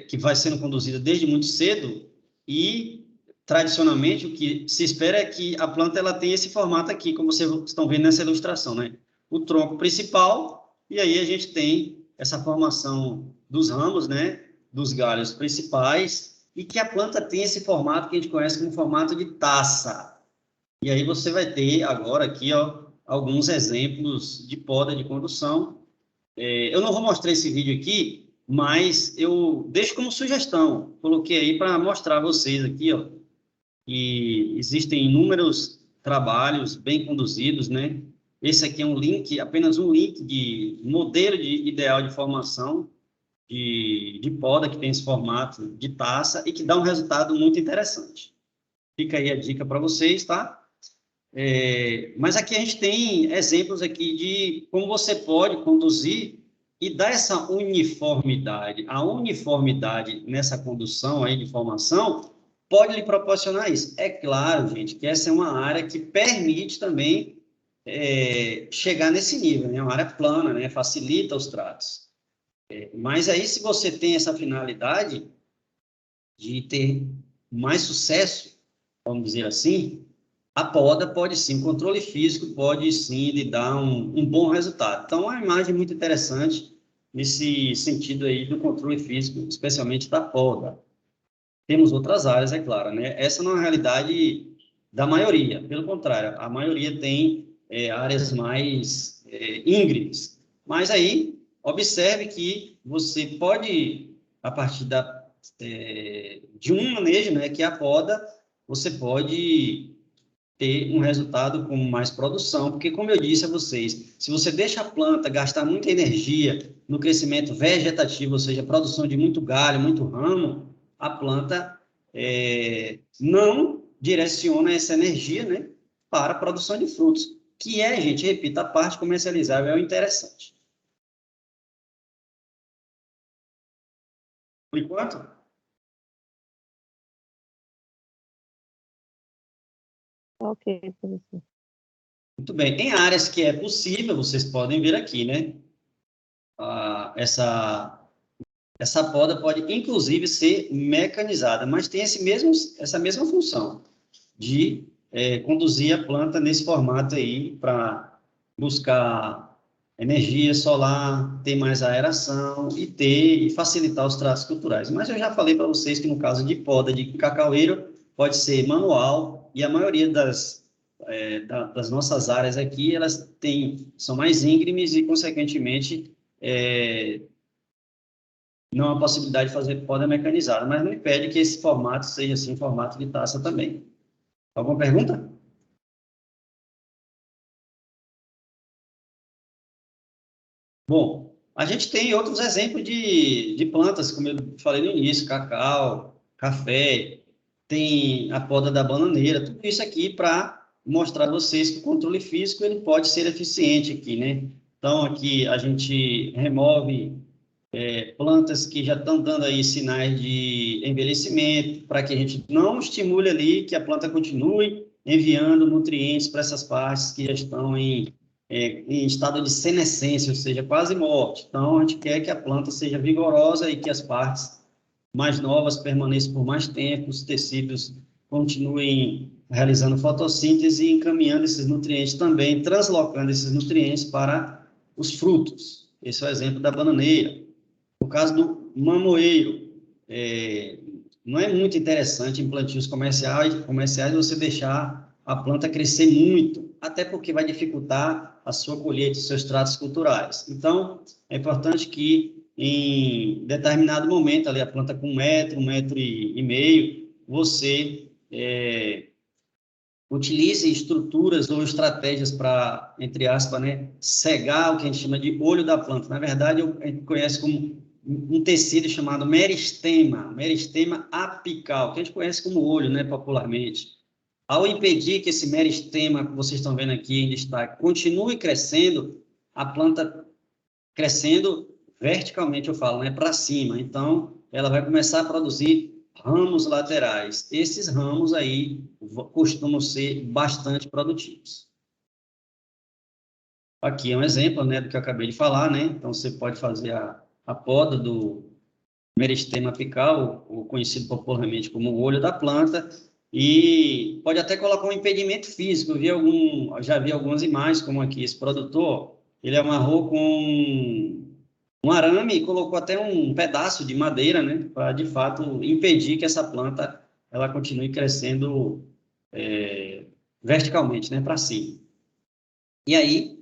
que vai sendo conduzida desde muito cedo, e tradicionalmente o que se espera é que a planta ela tenha esse formato aqui, como vocês estão vendo nessa ilustração, né? O tronco principal, e aí a gente tem essa formação dos ramos, né? Dos galhos principais, e que a planta tem esse formato que a gente conhece como formato de taça. E aí você vai ter agora aqui, ó, alguns exemplos de poda de condução. Eu não vou mostrar esse vídeo aqui, mas eu deixo como sugestão. Coloquei aí para mostrar a vocês aqui, ó, que existem inúmeros trabalhos bem conduzidos, né? Esse aqui é um link, apenas um link de modelo ideal de formação de poda que tem esse formato de taça e que dá um resultado muito interessante. Fica aí a dica para vocês, tá? Mas aqui a gente tem exemplos aqui de como você pode conduzir e dar essa uniformidade. A uniformidade nessa condução aí de formação pode lhe proporcionar isso. É claro, gente, que essa é uma área que permite também chegar nesse nível, né? Uma área plana, né? Facilita os tratos. Mas aí, se você tem essa finalidade de ter mais sucesso, vamos dizer assim, a poda pode sim, o controle físico pode sim lhe dar um bom resultado. Então, é uma imagem muito interessante nesse sentido aí do controle físico, especialmente da poda. Temos outras áreas, é claro, né? Essa não é a realidade da maioria, pelo contrário, a maioria tem áreas mais íngremes. Mas aí, observe que você pode, a partir de um manejo, né, que é a poda, você pode ter um resultado com mais produção, porque, como eu disse a vocês, se você deixa a planta gastar muita energia no crescimento vegetativo, ou seja, produção de muito galho, muito ramo, a planta não direciona essa energia, né, para a produção de frutos, que é, gente, repito, a parte comercializável é o interessante. Por enquanto? Ok, professor. Muito bem. Em áreas que é possível, vocês podem ver aqui, né? Essa poda pode, inclusive, ser mecanizada, mas tem essa mesma função de conduzir a planta nesse formato aí para buscar energia solar, ter mais aeração e facilitar os tratos culturais. Mas eu já falei para vocês que no caso de poda de cacaueiro pode ser manual e a maioria das nossas áreas aqui elas são mais íngremes e consequentemente não há possibilidade de fazer poda mecanizada, mas não impede que esse formato seja assim, formato de taça também. Alguma pergunta? Bom, a gente tem outros exemplos de plantas, como eu falei no início, cacau, café, tem a poda da bananeira, tudo isso aqui para mostrar a vocês que o controle físico ele pode ser eficiente aqui, né? Então, aqui a gente remove plantas que já estão dando aí sinais de envelhecimento, para que a gente não estimule ali que a planta continue enviando nutrientes para essas partes que já estão em estado de senescência, ou seja, quase morte. Então, a gente quer que a planta seja vigorosa e que as partes mais novas permaneçam por mais tempo, os tecidos continuem realizando fotossíntese e encaminhando esses nutrientes também, translocando esses nutrientes para os frutos. Esse é o exemplo da bananeira. No caso do mamoeiro, não é muito interessante em plantios comerciais você deixar a planta crescer muito, até porque vai dificultar a sua colheita, os seus tratos culturais. Então, é importante que em determinado momento, ali a planta com 1 metro, 1,5 metros, você utilize estruturas ou estratégias para, entre aspas, né, cegar o que a gente chama de olho da planta. Na verdade, a gente conhece como um tecido chamado meristema apical, que a gente conhece como olho, né, popularmente. Ao impedir que esse meristema que vocês estão vendo aqui em destaque continue crescendo, a planta crescendo verticalmente, eu falo, né, para cima. Então, ela vai começar a produzir ramos laterais. Esses ramos aí costumam ser bastante produtivos. Aqui é um exemplo, né, do que eu acabei de falar, né? Então, você pode fazer a poda do meristema apical, ou conhecido popularmente como o olho da planta, e pode até colocar um impedimento físico. Eu já vi algumas imagens, como aqui, esse produtor, ele amarrou com um arame e colocou até um pedaço de madeira, né, para, de fato, impedir que essa planta ela continue crescendo verticalmente, né, para cima. E aí,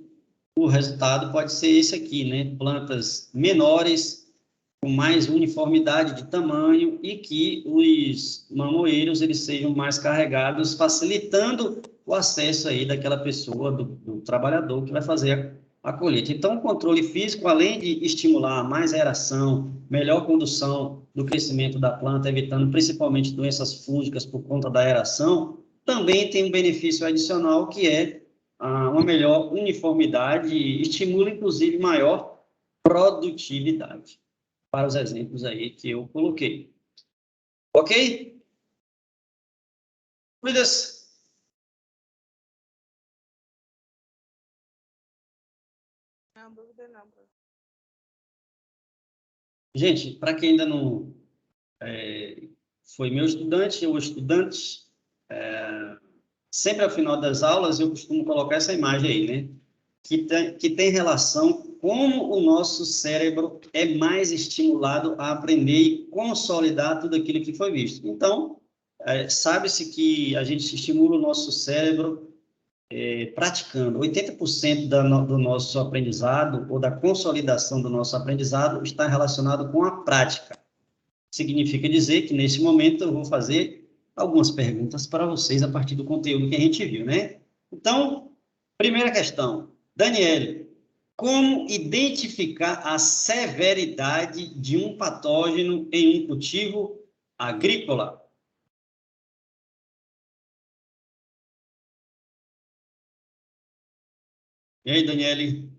o resultado pode ser esse aqui, né, plantas menores, com mais uniformidade de tamanho e que os mamoeiros eles sejam mais carregados, facilitando o acesso aí daquela pessoa, do trabalhador que vai fazer a colheita. Então, o controle físico, além de estimular mais aeração, melhor condução do crescimento da planta, evitando principalmente doenças fúngicas por conta da aeração, também tem um benefício adicional, que é uma melhor uniformidade e estimula, inclusive, maior produtividade, para os exemplos aí que eu coloquei. Ok? Dúvidas? Não, dúvida não, professor. Gente, para quem ainda não foi meu estudante ou estudante, sempre ao final das aulas eu costumo colocar essa imagem aí, né? Que tem relação com como o nosso cérebro é mais estimulado a aprender e consolidar tudo aquilo que foi visto. Então, sabe-se que a gente estimula o nosso cérebro praticando. 80% do nosso aprendizado ou da consolidação do nosso aprendizado está relacionado com a prática. Significa dizer que, nesse momento, eu vou fazer algumas perguntas para vocês a partir do conteúdo que a gente viu, né? Então, primeira questão. Daniele, como identificar a severidade de um patógeno em um cultivo agrícola? E aí, Daniele?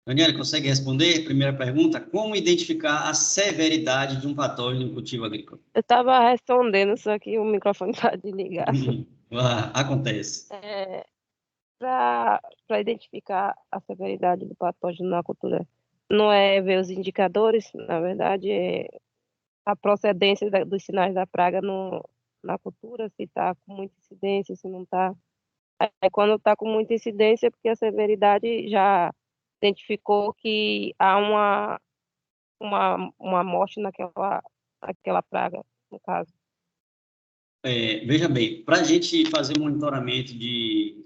Daniele, consegue responder? Primeira pergunta, como identificar a severidade de um patógeno em cultivo agrícola? Eu estava respondendo, só que o microfone está desligado. Acontece. Para identificar a severidade do patógeno na cultura, não é ver os indicadores, na verdade, é a procedência dos sinais da praga na cultura, se está com muita incidência, se não está. Quando está com muita incidência, é porque a severidade já identificou que há uma morte naquela praga, no caso. Veja bem, para a gente fazer monitoramento de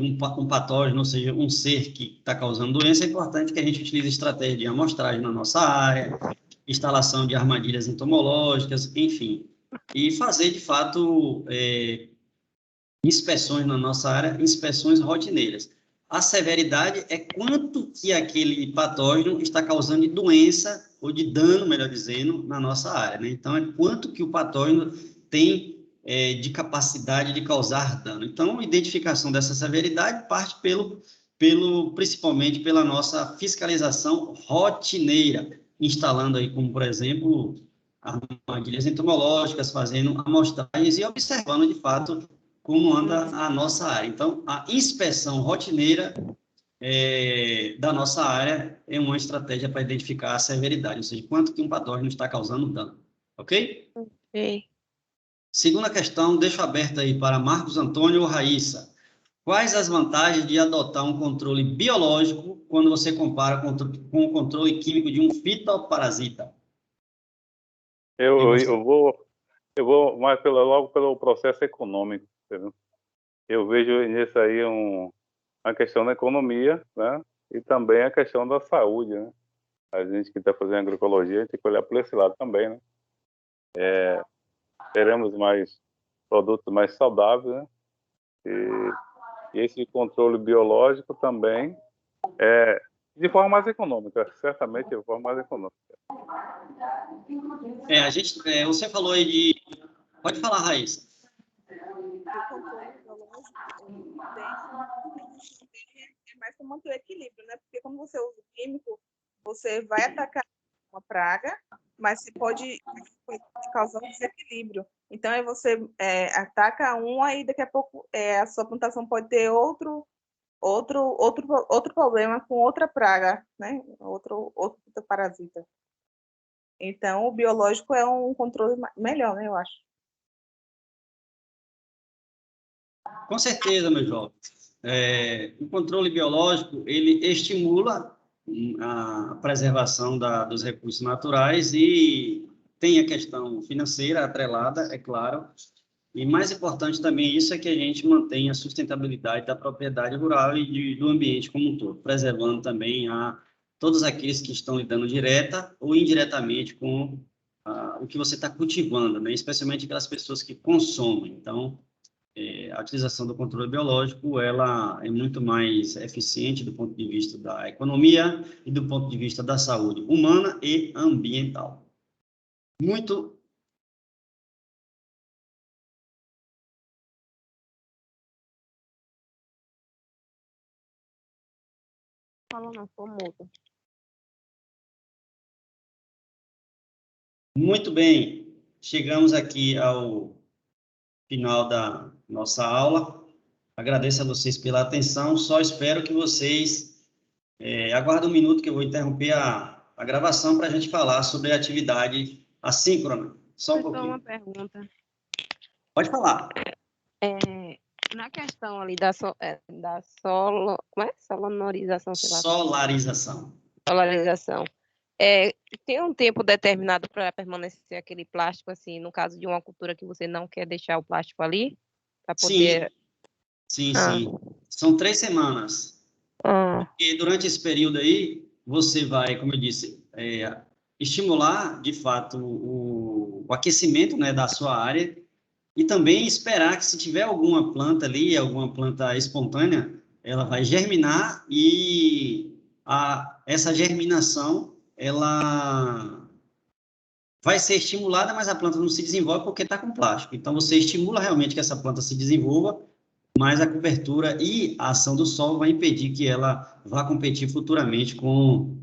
um patógeno, ou seja, um ser que está causando doença, é importante que a gente utilize estratégia de amostragem na nossa área, instalação de armadilhas entomológicas, enfim, e fazer, de fato, inspeções na nossa área, inspeções rotineiras. A severidade é quanto que aquele patógeno está causando de doença ou de dano, melhor dizendo, na nossa área, né? Então, é quanto que o patógeno tem de capacidade de causar dano. Então, a identificação dessa severidade parte principalmente pela nossa fiscalização rotineira, instalando aí, como por exemplo, armadilhas entomológicas, fazendo amostragens e observando de fato como anda a nossa área. Então, a inspeção rotineira da nossa área é uma estratégia para identificar a severidade, ou seja, quanto que um patógeno está causando dano. Ok? Ok. Segunda questão, deixo aberta aí para Marcos Antônio ou Raíssa. Quais as vantagens de adotar um controle biológico quando você compara com o controle químico de um fitoparasita? Eu vou mais logo pelo processo econômico, entendeu? Eu vejo nisso aí uma questão da economia, né? E também a questão da saúde, né? A gente que está fazendo agroecologia, tem que olhar por esse lado também, né? Teremos mais produtos mais saudáveis, né? E esse controle biológico também de forma mais econômica, certamente de forma mais econômica. Você falou aí de... Pode falar, Raíssa. O controle biológico é mais para manter o equilíbrio, né? Porque quando você usa o químico, você vai atacar uma praga, mas você pode causar um desequilíbrio. Então, aí você ataca uma e daqui a pouco a sua plantação pode ter outro problema com outra praga, né? Outro parasita. Então, o biológico é um controle melhor, né? Eu acho. Com certeza, meu jovem. O controle biológico, ele estimula a preservação dos recursos naturais e tem a questão financeira atrelada, é claro. E mais importante também isso é que a gente mantenha a sustentabilidade da propriedade rural e do ambiente como um todo, preservando também todos aqueles que estão lidando direta ou indiretamente com o que você está cultivando, né? Especialmente aquelas pessoas que consomem. Então, a utilização do controle biológico, ela é muito mais eficiente do ponto de vista da economia e do ponto de vista da saúde humana e ambiental. Muito. Falou não, foi mudo. Muito bem, chegamos aqui ao final da nossa aula. Agradeço a vocês pela atenção, só espero que vocês aguardem um minuto que eu vou interromper a gravação para a gente falar sobre a atividade assíncrona. Só um pouquinho. Uma pergunta. Pode falar. Na questão ali da solarização, sei lá. Solarização. Tem um tempo determinado para permanecer aquele plástico, assim, no caso de uma cultura que você não quer deixar o plástico ali? Para poder... Sim. São 3 semanas. E durante esse período aí, você vai, como eu disse, estimular, de fato, o aquecimento, né, da sua área e também esperar que, se tiver alguma planta ali, alguma planta espontânea, ela vai germinar e essa germinação, ela vai ser estimulada, mas a planta não se desenvolve porque está com plástico. Então, você estimula realmente que essa planta se desenvolva, mas a cobertura e a ação do sol vai impedir que ela vá competir futuramente com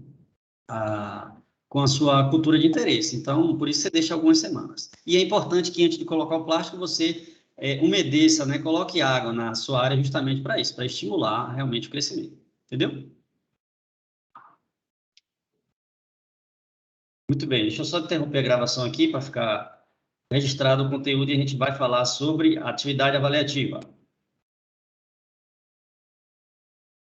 a sua cultura de interesse. Então, por isso você deixa algumas semanas. E é importante que, antes de colocar o plástico, você umedeça, né? Coloque água na sua área justamente para isso, para estimular realmente o crescimento. Entendeu? Muito bem, deixa eu só interromper a gravação aqui para ficar registrado o conteúdo e a gente vai falar sobre atividade avaliativa.